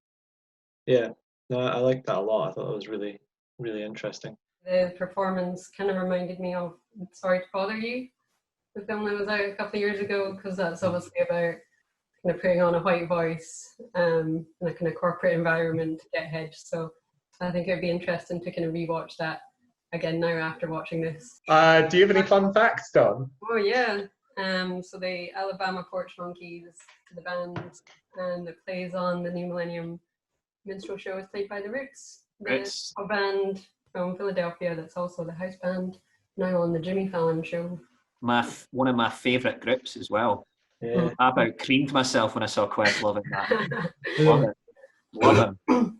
Yeah, no, I liked that a lot. I thought it was really, really interesting. The performance kind of reminded me of Sorry to Bother You, the film that was out a couple of years ago, because that's obviously about kind of putting on a white voice in a kind of corporate environment to get ahead. So I think it'd be interesting to kind of rewatch that again now after watching this. Do you have any fun facts, Don? Oh yeah. So the Alabama Porch Monkeys, the band that plays on the New Millennium minstrel show, is played by the Roots, a band from Philadelphia that's also the house band now on the Jimmy Fallon show. One of my favourite groups as well. Yeah. I about creamed myself when I saw Questlove in that. Love him.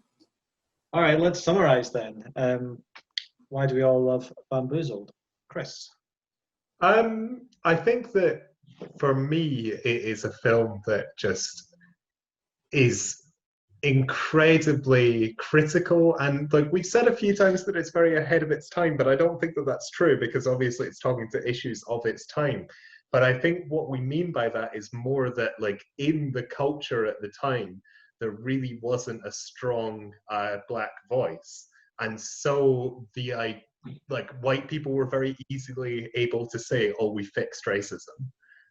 All right, let's summarize then. Why do we all love Bamboozled? Chris? I think that for me, it is a film that just is incredibly critical, and like we've said a few times that it's very ahead of its time, but I don't think that that's true, because obviously it's talking to issues of its time. But I think what we mean by that is more that like in the culture at the time, there really wasn't a strong black voice, and so like white people were very easily able to say, oh, we fixed racism,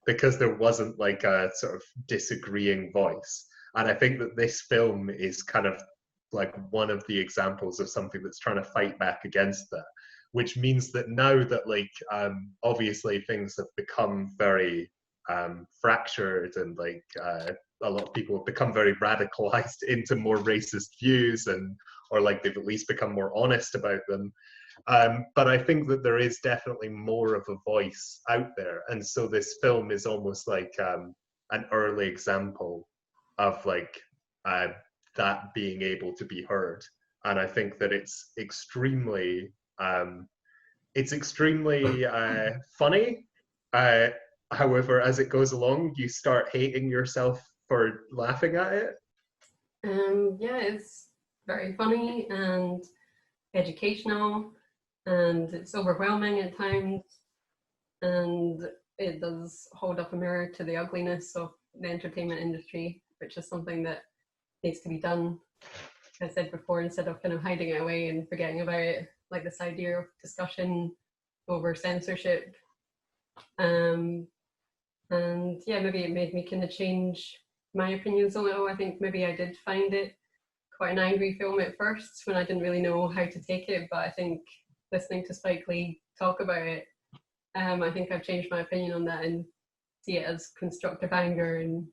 because there wasn't like a sort of disagreeing voice. And I think that this film is kind of like one of the examples of something that's trying to fight back against that, which means that now that like obviously things have become very fractured, and like a lot of people have become very radicalized into more racist views, or like they've at least become more honest about them. But I think that there is definitely more of a voice out there, and so this film is almost like an early example of like that being able to be heard. And I think that it's extremely funny. However, as it goes along, you start hating yourself for laughing at it. Yeah, it's very funny and educational, and it's overwhelming at times, and it does hold up a mirror to the ugliness of the entertainment industry, which is something that needs to be done, as I said before, instead of kind of hiding it away and forgetting about it, like this idea of discussion over censorship. And yeah, maybe it made me kind of change my opinions a little. I think maybe I did find it quite an angry film at first when I didn't really know how to take it, but I think listening to Spike Lee talk about it, I think I've changed my opinion on that and see it as constructive anger and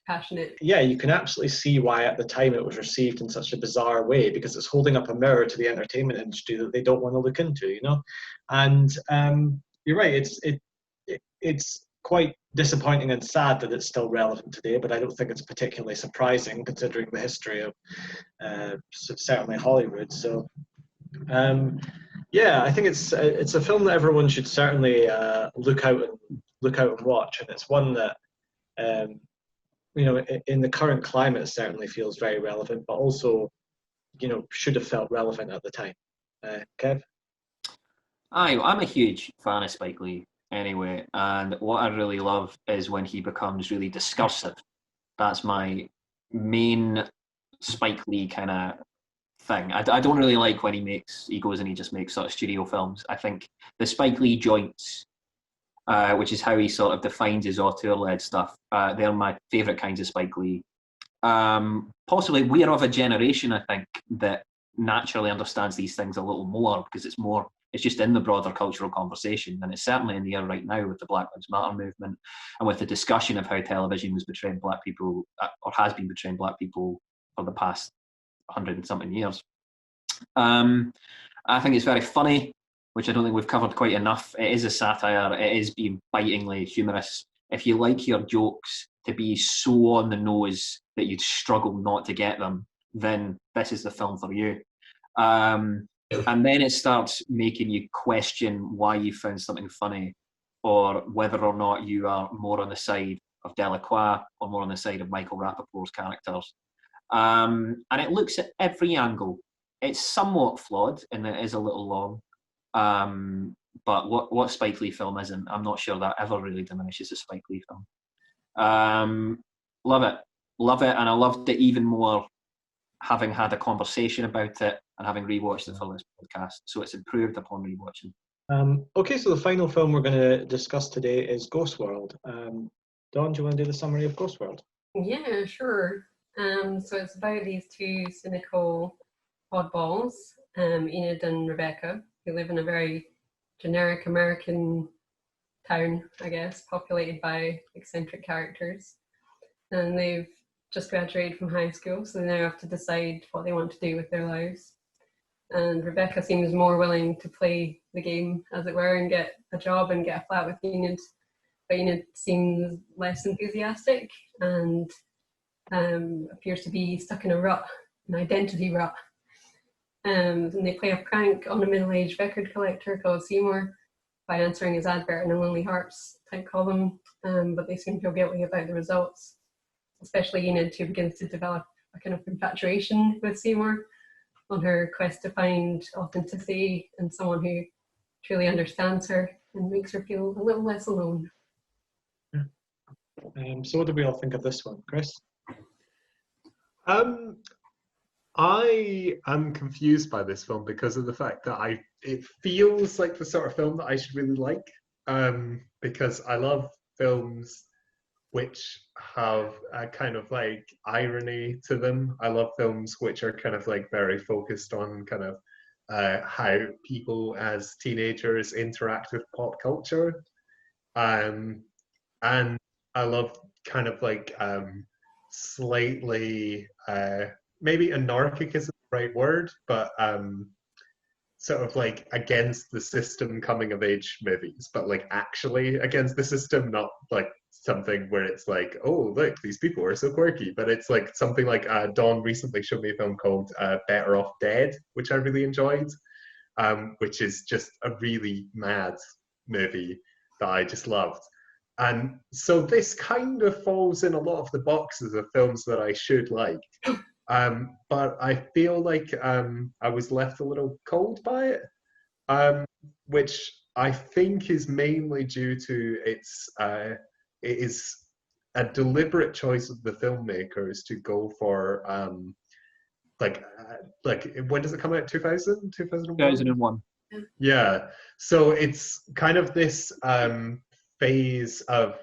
passionate. Yeah, you can absolutely see why at the time it was received in such a bizarre way, because it's holding up a mirror to the entertainment industry that they don't want to look into, you know? And you're right, it's quite disappointing and sad that it's still relevant today, but I don't think it's particularly surprising considering the history of certainly Hollywood. So Yeah, I think it's a film that everyone should certainly look out and watch, and it's one that um, in the current climate certainly feels very relevant, but also should have felt relevant at the time. Kev? I'm a huge fan of Spike Lee anyway, and what I really love is when he becomes really discursive. That's my main Spike Lee kind of thing. I don't really like when he goes and he just makes sort of studio films. I think the Spike Lee joints, which is how he sort of defines his auteur-led stuff, they're my favourite kinds of Spike Lee. Possibly we're of a generation, I think, that naturally understands these things a little more because it's just in the broader cultural conversation, and it's certainly in the air right now with the Black Lives Matter movement and with the discussion of how television was betraying black people, or has been betraying black people for the past 100 and something years. I think it's very funny, which I don't think we've covered quite enough. It is a satire. It is being bitingly humorous. If you like your jokes to be so on the nose that you'd struggle not to get them, then this is the film for you. And then it starts making you question why you found something funny, or whether or not you are more on the side of Delacroix or more on the side of Michael Rappaport's characters. And it looks at every angle. It's somewhat flawed and it is a little long. But what Spike Lee film isn't? I'm not sure that ever really diminishes a Spike Lee film. Love it, and I loved it even more having had a conversation about it and having rewatched it for this podcast. So it's improved upon rewatching. Okay, so the final film we're going to discuss today is Ghost World. Dawn, do you want to do the summary of Ghost World? Yeah, sure. So it's about these two cynical oddballs, Enid and Rebecca, who live in a very generic American town, I guess, populated by eccentric characters. And they've just graduated from high school, so they now have to decide what they want to do with their lives. And Rebecca seems more willing to play the game, as it were, and get a job and get a flat with Enid. But Enid seems less enthusiastic and appears to be stuck in a rut, an identity rut. And they play a prank on a middle-aged record collector called Seymour by answering his advert in a Lonely Hearts type column, but they seem to feel guilty about the results, especially Enid, who begins to develop a kind of infatuation with Seymour on her quest to find authenticity and someone who truly understands her and makes her feel a little less alone. So what do we all think of this one, Chris? I am confused by this film because of the fact that it feels like the sort of film that I should really like, because I love films which have a kind of like irony to them. I love films which are kind of like very focused on kind of how people as teenagers interact with pop culture. And I love kind of like slightly, maybe anarchic isn't the right word, but sort of like against the system coming of age movies, but like actually against the system, not like something where it's like, oh, look, these people are so quirky, but it's like something like Dawn recently showed me a film called Better Off Dead, which I really enjoyed, which is just a really mad movie that I just loved. And so this kind of falls in a lot of the boxes of films that I should like. But I feel like I was left a little cold by it, which I think is mainly due to it is a deliberate choice of the filmmakers to go for like when does it come out? 2000? 2001. Yeah. So it's kind of this phase of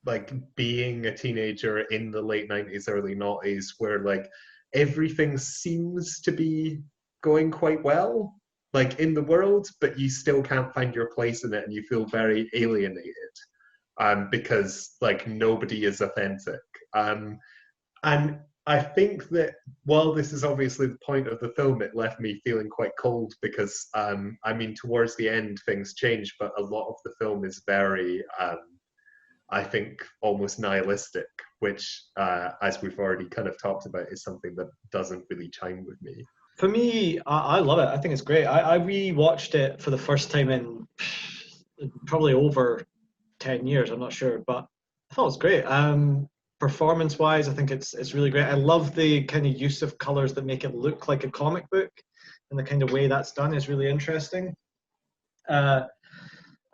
like being a teenager in the late 90s, early 90s, where like everything seems to be going quite well, like in the world, but you still can't find your place in it and you feel very alienated because like nobody is authentic. And I think that while this is obviously the point of the film, it left me feeling quite cold because, I mean, towards the end, things change, but a lot of the film is very, I think, almost nihilistic, which, as we've already kind of talked about, is something that doesn't really chime with me. For me, I love it. I think it's great. I rewatched it for the first time in probably over 10 years. I'm not sure, but I thought it was great. Performance-wise, I think it's really great. I love the kind of use of colors that make it look like a comic book, and the kind of way that's done is really interesting. I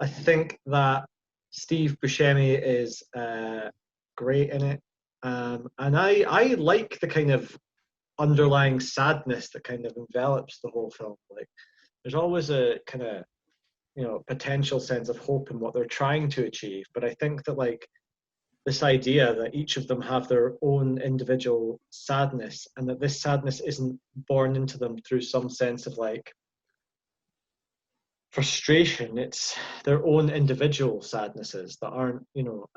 think that Steve Buscemi is great in it, and I like the kind of underlying sadness that kind of envelops the whole film. Like, there's always a kind of potential sense of hope in what they're trying to achieve, but I think that like this idea that each of them have their own individual sadness, and that this sadness isn't born into them through some sense of like frustration. It's their own individual sadnesses that aren't,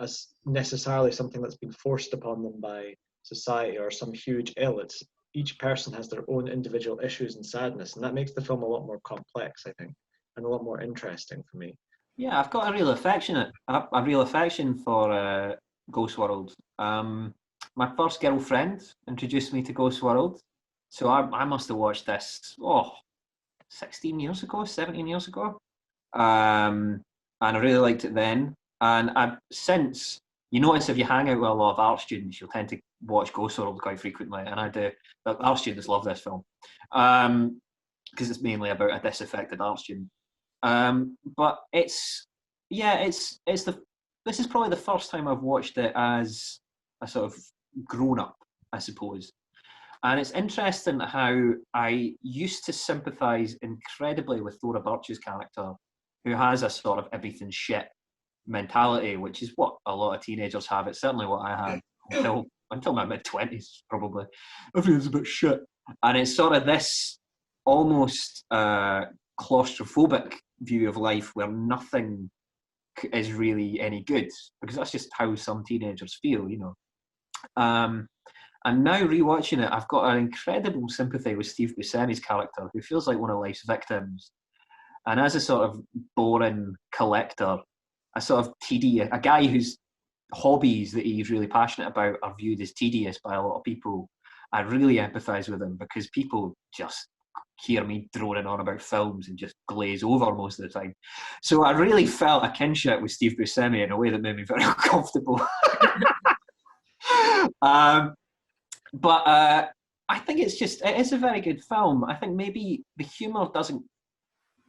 as necessarily something that's been forced upon them by society or some huge ill. It's each person has their own individual issues and sadness, and that makes the film a lot more complex, I think, and a lot more interesting for me. Yeah, I've got a real affection for Ghost World. My first girlfriend introduced me to Ghost World, so I must have watched this 16 years ago, 17 years ago, and I really liked it then. And I've since, you notice if you hang out with a lot of art students, you'll tend to watch Ghost World quite frequently, and I do. But art students love this film because it's mainly about a disaffected art student. But this is probably the first time I've watched it as a sort of grown up, I suppose. And it's interesting how I used to sympathise incredibly with Thora Birch's character, who has a sort of everything shit mentality, which is what a lot of teenagers have. It's certainly what I had until my mid-20s, probably. Everything's a bit shit. And it's sort of this almost claustrophobic view of life where nothing is really any good, because that's just how some teenagers feel, And now rewatching it, I've got an incredible sympathy with Steve Buscemi's character, who feels like one of life's victims. And as a sort of boring collector, a guy whose hobbies that he's really passionate about are viewed as tedious by a lot of people, I really empathise with him, because people just hear me droning on about films and just glaze over most of the time. So I really felt a kinship with Steve Buscemi in a way that made me very uncomfortable. But I think it is a very good film. I think maybe the humour doesn't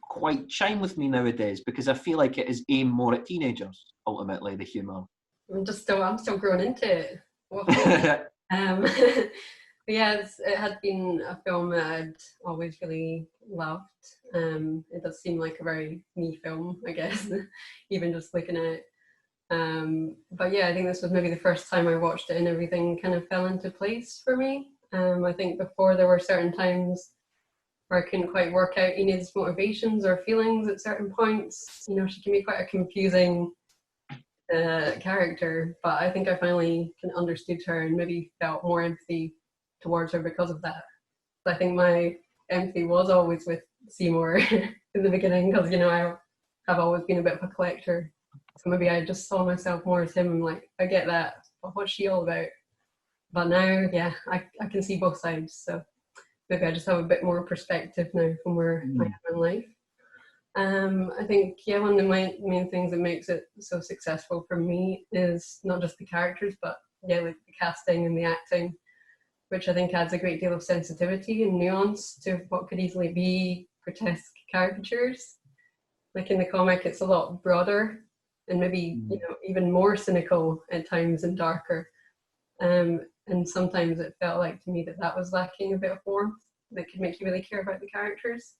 quite chime with me nowadays, because I feel like it is aimed more at teenagers, ultimately, the humour. I'm still growing into it. Yeah, it had been a film that I'd always really loved. It does seem like a very me film, I guess, even just looking at it. But yeah, I think this was maybe the first time I watched it and everything kind of fell into place for me. I think before there were certain times where I couldn't quite work out Enid's motivations or feelings at certain points. She can be quite a confusing character, but I think I finally kind of understood her and maybe felt more empathy towards her because of that. So I think my empathy was always with Seymour in the beginning, because I've always been a bit of a collector. So maybe I just saw myself more as him. I'm like, I get that, but what's she all about? But now, yeah, I can see both sides. So maybe I just have a bit more perspective now from where I am in life. I think, one of the main things that makes it so successful for me is not just the characters, but like the casting and the acting, which I think adds a great deal of sensitivity and nuance to what could easily be grotesque caricatures. Like in the comic, it's a lot broader and maybe even more cynical at times and darker. And sometimes it felt like to me that was lacking a bit of warmth that could make you really care about the characters.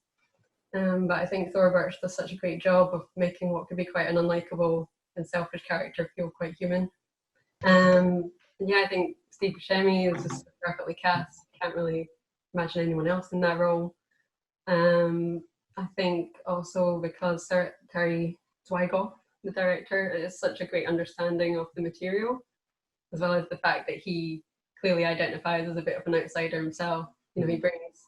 But I think Thora Birch does such a great job of making what could be quite an unlikable and selfish character feel quite human. I think Steve Buscemi is just perfectly cast. Can't really imagine anyone else in that role. I think also because Terry Zwigoff, the director, is such a great understanding of the material, as well as the fact that he clearly identifies as a bit of an outsider himself. He brings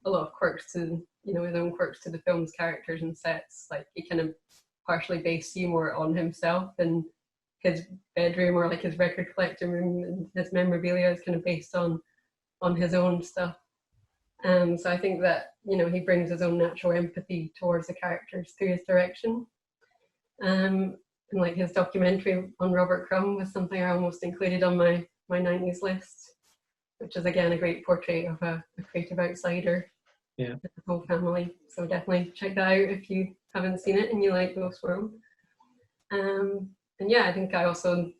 a lot of quirks to, his own quirks to the film's characters and sets. Like, he kind of partially based Seymour on himself, and his bedroom or like his record collecting room and his memorabilia is kind of based on his own stuff. So I think that, he brings his own natural empathy towards the characters through his direction. And like his documentary on Robert Crumb was something I almost included on my 90s list, which is again a great portrait of a creative outsider. Yeah. The whole family. So definitely check that out if you haven't seen it and you like Ghost World. And yeah, I think I also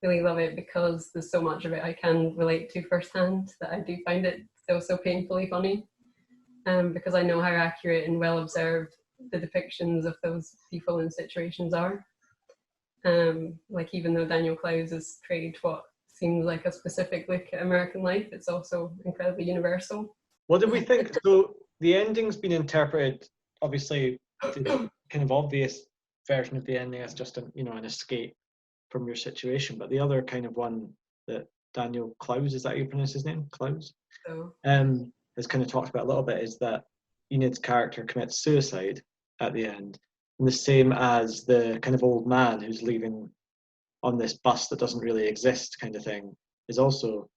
really love it because there's so much of it I can relate to firsthand that I do find it still so painfully funny. Because I know how accurate and well observed the depictions of those people and situations are. Like even though Daniel Clowes has created what seems like a specific look at American life, it's also incredibly universal. What did we think? So the ending's been interpreted, obviously, the kind of obvious version of the ending as just an escape from your situation. But the other kind of one that Daniel Clowes, is that how you pronounce his name? Clowes? So has kind of talked about a little bit is that Enid's character commits suicide at the end. And the same as the kind of old man who's leaving on this bus that doesn't really exist kind of thing is also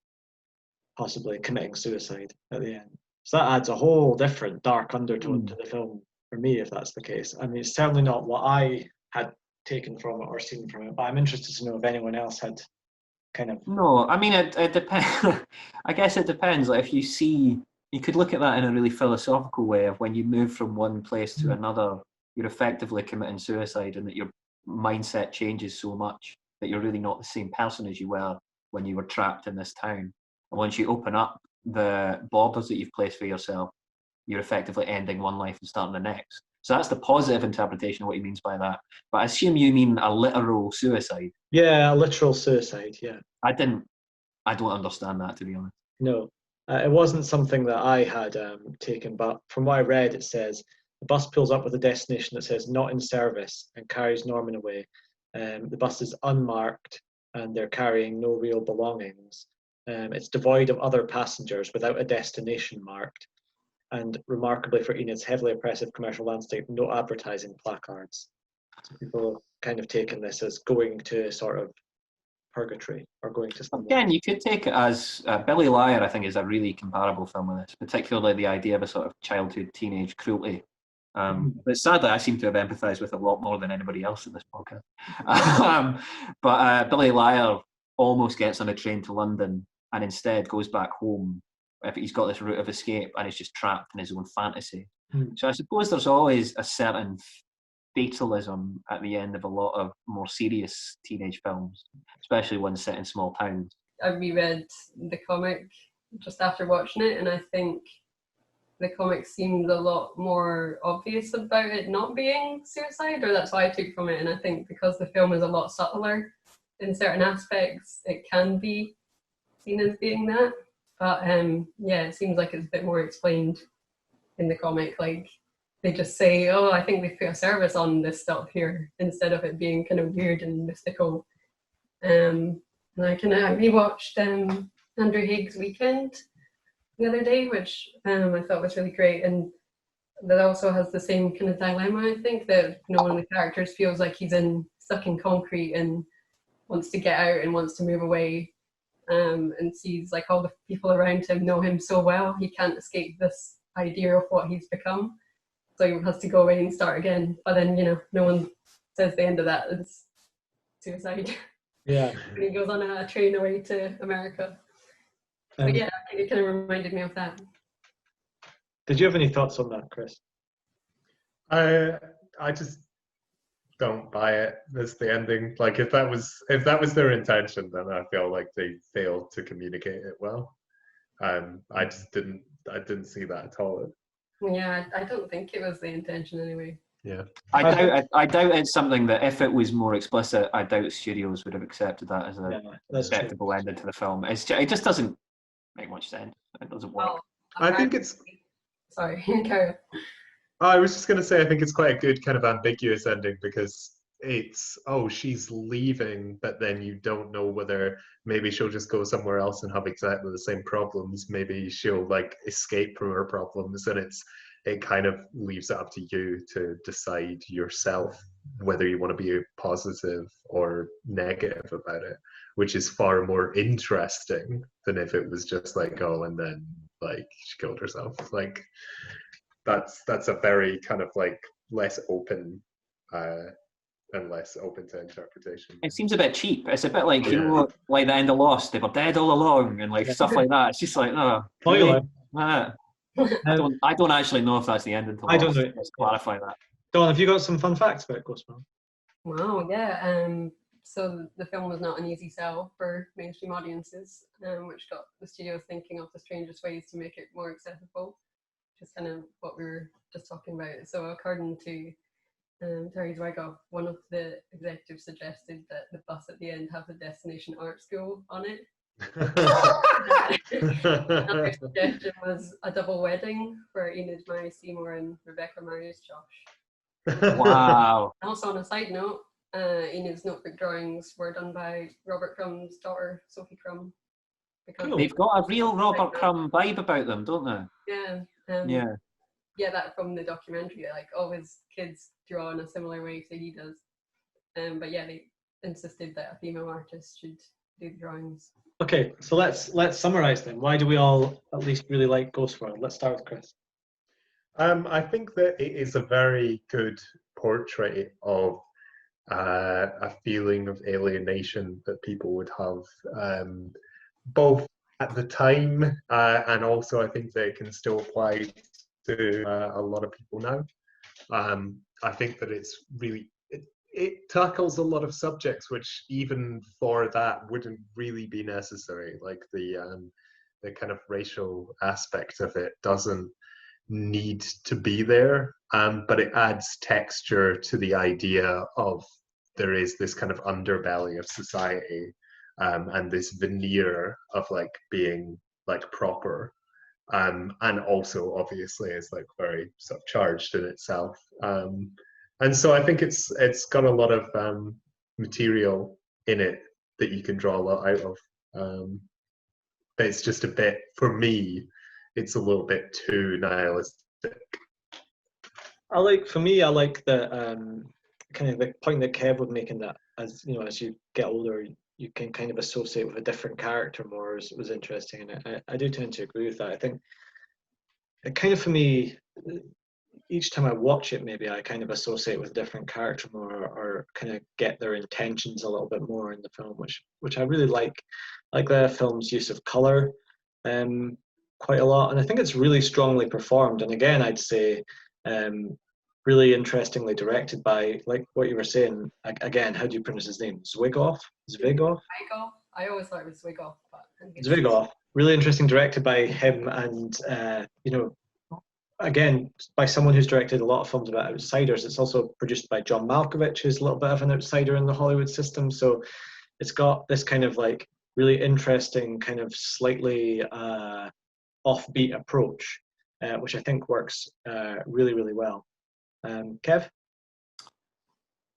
possibly committing suicide at the end. So that adds a whole different dark undertone to the film for me, if that's the case. I mean, it's certainly not what I had taken from it or seen from it, but I'm interested to know if anyone else had kind of... No, I mean, it depends. I guess it depends. Like, if you could look at that in a really philosophical way of when you move from one place to another, you're effectively committing suicide, and that your mindset changes so much that you're really not the same person as you were when you were trapped in this town. And once you open up the borders that you've placed for yourself, you're effectively ending one life and starting the next. So that's the positive interpretation of what he means by that. But I assume you mean a literal suicide. Yeah, a literal suicide, yeah. I don't understand that, to be honest. No, it wasn't something that I had taken, but from what I read, it says the bus pulls up with a destination that says not in service and carries Norman away. The bus is unmarked and they're carrying no real belongings. It's devoid of other passengers without a destination marked. And remarkably for Enid's heavily oppressive commercial landscape, no advertising placards. So people have kind of taken this as going to sort of purgatory or going to somewhere. Again, you could take it as Billy Liar, I think, is a really comparable film with this, particularly the idea of a sort of childhood, teenage cruelty. But sadly, I seem to have empathised with a lot more than anybody else in this podcast. But Billy Liar almost gets on a train to London and instead goes back home. If he's got this route of escape and is just trapped in his own fantasy. So I suppose there's always a certain fatalism at the end of a lot of more serious teenage films, especially ones set in small towns. I reread the comic just after watching it, and I think the comic seemed a lot more obvious about it not being suicide, or that's what I took from it. And I think because the film is a lot subtler in certain aspects, it can be seen as being that. But yeah, it seems like it's a bit more explained in the comic. Like they just say, "Oh, I think they put a service on this stuff here," instead of it being kind of weird and mystical. And I rewatched Andrew Haig's Weekend the other day, which I thought was really great, and that also has the same kind of dilemma. I think that one of the characters feels like he's stuck in concrete and wants to get out and wants to move away. And sees like all the people around him know him so well, he can't escape this idea of what he's become. So he has to go away and start again. But then, no one says the end of that is suicide. Yeah. And he goes on a train away to America. But yeah, I think it kind of reminded me of that. Did you have any thoughts on that, Chris? I just don't buy it as the ending. Like if that was their intention, then I feel like they failed to communicate it well. I didn't see that at all. Yeah, I don't think it was the intention anyway. Yeah. I doubt it's something that if it was more explicit, I doubt studios would have accepted that as a acceptable ending to the film. It just doesn't make much sense. It doesn't work. Well, I think it's... Sorry, carry on. I was just going to say, I think it's quite a good kind of ambiguous ending because it's, oh, she's leaving, but then you don't know whether maybe she'll just go somewhere else and have exactly the same problems. Maybe she'll like escape from her problems, and it kind of leaves it up to you to decide yourself whether you want to be positive or negative about it, which is far more interesting than if it was just like, oh, and then like she killed herself. Like that's a very kind of like less open and less open to interpretation. It seems a bit cheap. It's a bit like, you Yeah. know, like the end of Lost, they were dead all along, and like stuff like that. It's just like, oh, Spoiler. really? I don't actually know if that's the end until I don't Lost. know. Let's clarify that. Dawn, have you got some fun facts about Ghostworld? Wow, yeah. So the film was not an easy sell for mainstream audiences, which got the studios thinking of the strangest ways to make it more accessible, which is kind of what we were just talking about. So according to Terry Zwigoff, one of the executives suggested that the bus at the end have the Destination Art School on it. Another suggestion was a double wedding where Enid marries Seymour and Rebecca marries Josh. Wow. Also, on a side note, Enid's notebook drawings were done by Robert Crumb's daughter, Sophie Crumb. Because They've got a real Robert Crumb vibe about them, don't they? Yeah. Yeah. Yeah, that from the documentary. Like all his kids draw in a similar way to he does. But yeah, they insisted that a female artist should do the drawings. Okay, so let's summarize them. Why do we all at least really like Ghostworld? Let's start with Chris. I think that it is a very good portrait of a feeling of alienation that people would have, both at the time and also I think that it can still apply to a lot of people now. I think that it's really, it tackles a lot of subjects which even for that wouldn't really be necessary. Like the kind of racial aspect of it doesn't need to be there, but it adds texture to the idea of there is this kind of underbelly of society, and this veneer of like being like proper, and also obviously is like very sort of charged in itself, and so I think it's got a lot of material in it that you can draw a lot out of, but it's just a bit, for me, it's a little bit too nihilistic. I like the kind of the point that Kev was making, that as you know, as you get older, you can kind of associate with a different character more. Was interesting, and I do tend to agree with that. I think it kind of, for me, each time I watch it, maybe I kind of associate with a different character more, or kind of get their intentions a little bit more in the film, which I really like. I like the film's use of color quite a lot, and I think it's really strongly performed. And again, I'd say really interestingly directed by, like what you were saying. Again, how do you pronounce his name? Zwigoff? Zwigoff? I always thought it was Zwigoff, but I think it's Zwigoff. Really interesting directed by him, and you know, again, by someone who's directed a lot of films about outsiders. It's also produced by John Malkovich, who's a little bit of an outsider in the Hollywood system. So it's got this kind of like really interesting, kind of slightly offbeat approach, which I think works really, really well. Kev?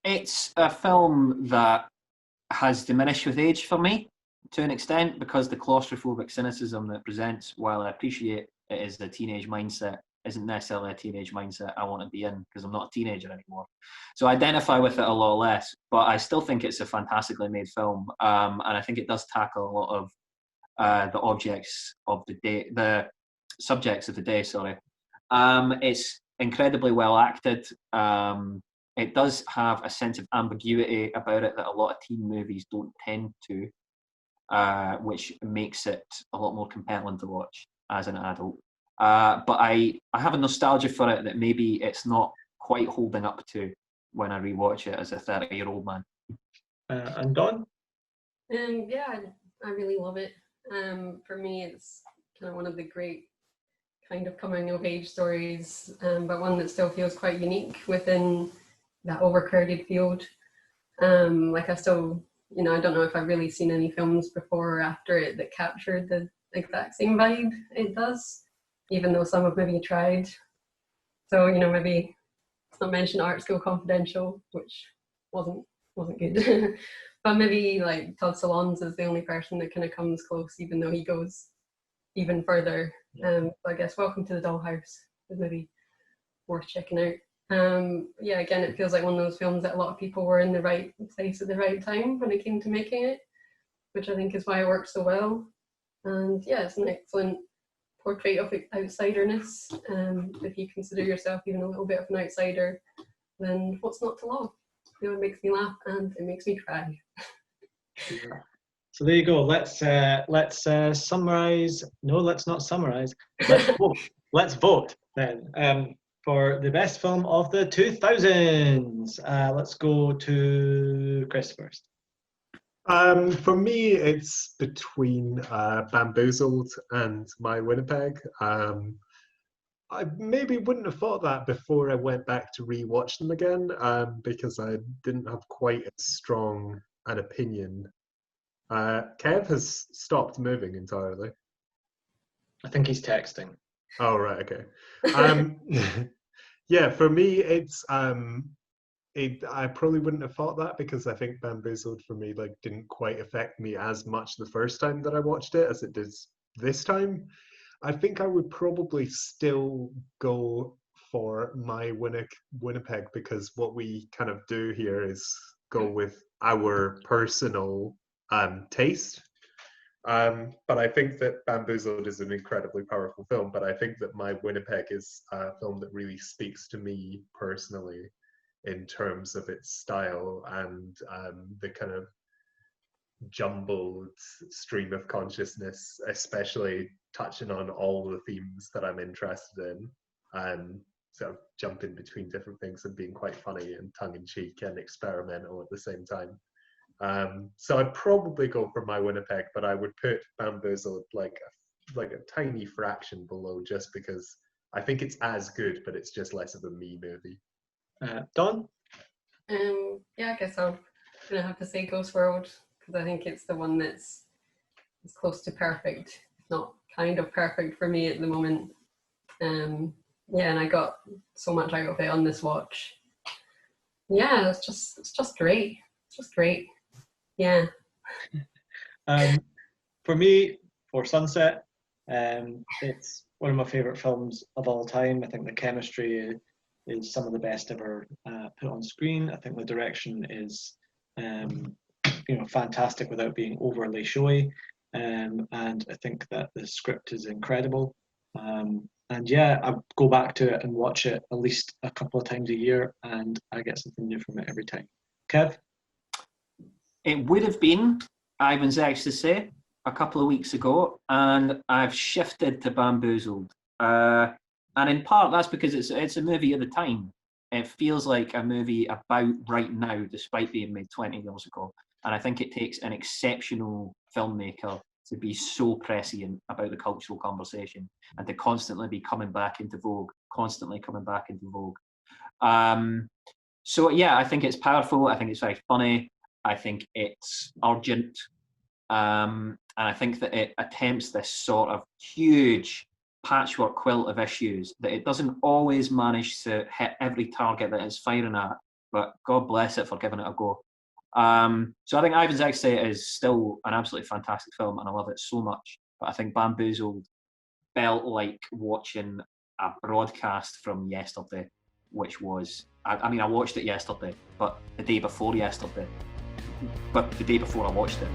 It's a film that has diminished with age for me to an extent, because the claustrophobic cynicism that it presents, while I appreciate it is a teenage mindset, isn't necessarily a teenage mindset I want to be in, because I'm not a teenager anymore. So I identify with it a lot less, but I still think it's a fantastically made film, and I think it does tackle a lot of the objects of the day, the subjects of the day, sorry. It's incredibly well acted. It does have a sense of ambiguity about it that a lot of teen movies don't tend to, which makes it a lot more compelling to watch as an adult. But I have a nostalgia for it that maybe it's not quite holding up to when I rewatch it as a 30-year-old man. And Dawn? Yeah, I really love it. For me, it's kind of one of the great kind of coming of age stories, but one that still feels quite unique within that overcrowded field. Like I still, you know, I don't know if I've really seen any films before or after it that captured the exact same vibe it does, even though some have maybe tried. So, you know, maybe it's not mentioned Art School Confidential, which wasn't good. But maybe like Todd Solondz is the only person that kind of comes close, even though he goes even further. So I guess Welcome to the Dollhouse is maybe worth checking out. Yeah, again, it feels like one of those films that a lot of people were in the right place at the right time when it came to making it, which I think is why it works so well. And yeah, it's an excellent portrait of outsiderness. If you consider yourself even a little bit of an outsider, then what's not to love? You know, it makes me laugh and it makes me cry. Yeah. So there you go. Let's summarize. No, let's not summarize. Let's vote. Let's vote then for the best film of the 2000s. Let's go to Chris first. For me, it's between Bamboozled and My Winnipeg. I maybe wouldn't have thought that before I went back to rewatch them again, because I didn't have quite as strong an opinion. Kev has stopped moving entirely. I think he's texting. Oh, right, okay. Yeah, for me, it's I probably wouldn't have thought that, because I think Bamboozled for me like didn't quite affect me as much the first time that I watched it as it did this time. I think I would probably still go for My Winnipeg, because what we kind of do here is go with our personal taste. But I think that Bamboozled is an incredibly powerful film, but I think that My Winnipeg is a film that really speaks to me personally in terms of its style and the kind of jumbled stream of consciousness, especially touching on all the themes that I'm interested in, and sort of jumping between different things and being quite funny and tongue-in-cheek and experimental at the same time. So I'd probably go for My Winnipeg, but I would put Bamboozled like a tiny fraction below, just because I think it's as good, but it's just less of a me movie. Don? Yeah, I guess I'm gonna have to say Ghost World, because I think it's the one that's close to perfect, if not kind of perfect for me at the moment. Yeah, and I got so much out of it on this watch. Yeah, it's just great. It's just great. Yeah. For me, for Sunset, it's one of my favorite films of all time. I think the chemistry is some of the best ever put on screen. I think the direction is fantastic without being overly showy, and I think that the script is incredible. And yeah, I go back to it and watch it at least a couple of times a year, and I get something new from it every time. Kev? It would have been Ivan's Ecstasy a couple of weeks ago, and I've shifted to Bamboozled. And in part, that's because it's a movie of the time. It feels like a movie about right now, despite being made 20 years ago. And I think it takes an exceptional filmmaker to be so prescient about the cultural conversation and to constantly be coming back into vogue. So yeah, I think it's powerful. I think it's very funny. I think it's urgent. And I think that it attempts this sort of huge patchwork quilt of issues that it doesn't always manage to hit every target that it's firing at, but God bless it for giving it a go. So I think Ivan's Ecstasy is still an absolutely fantastic film, and I love it so much. But I think Bamboozled felt like watching a broadcast from yesterday, which was, I mean, I watched it yesterday, but the day before yesterday, but the day before I watched it.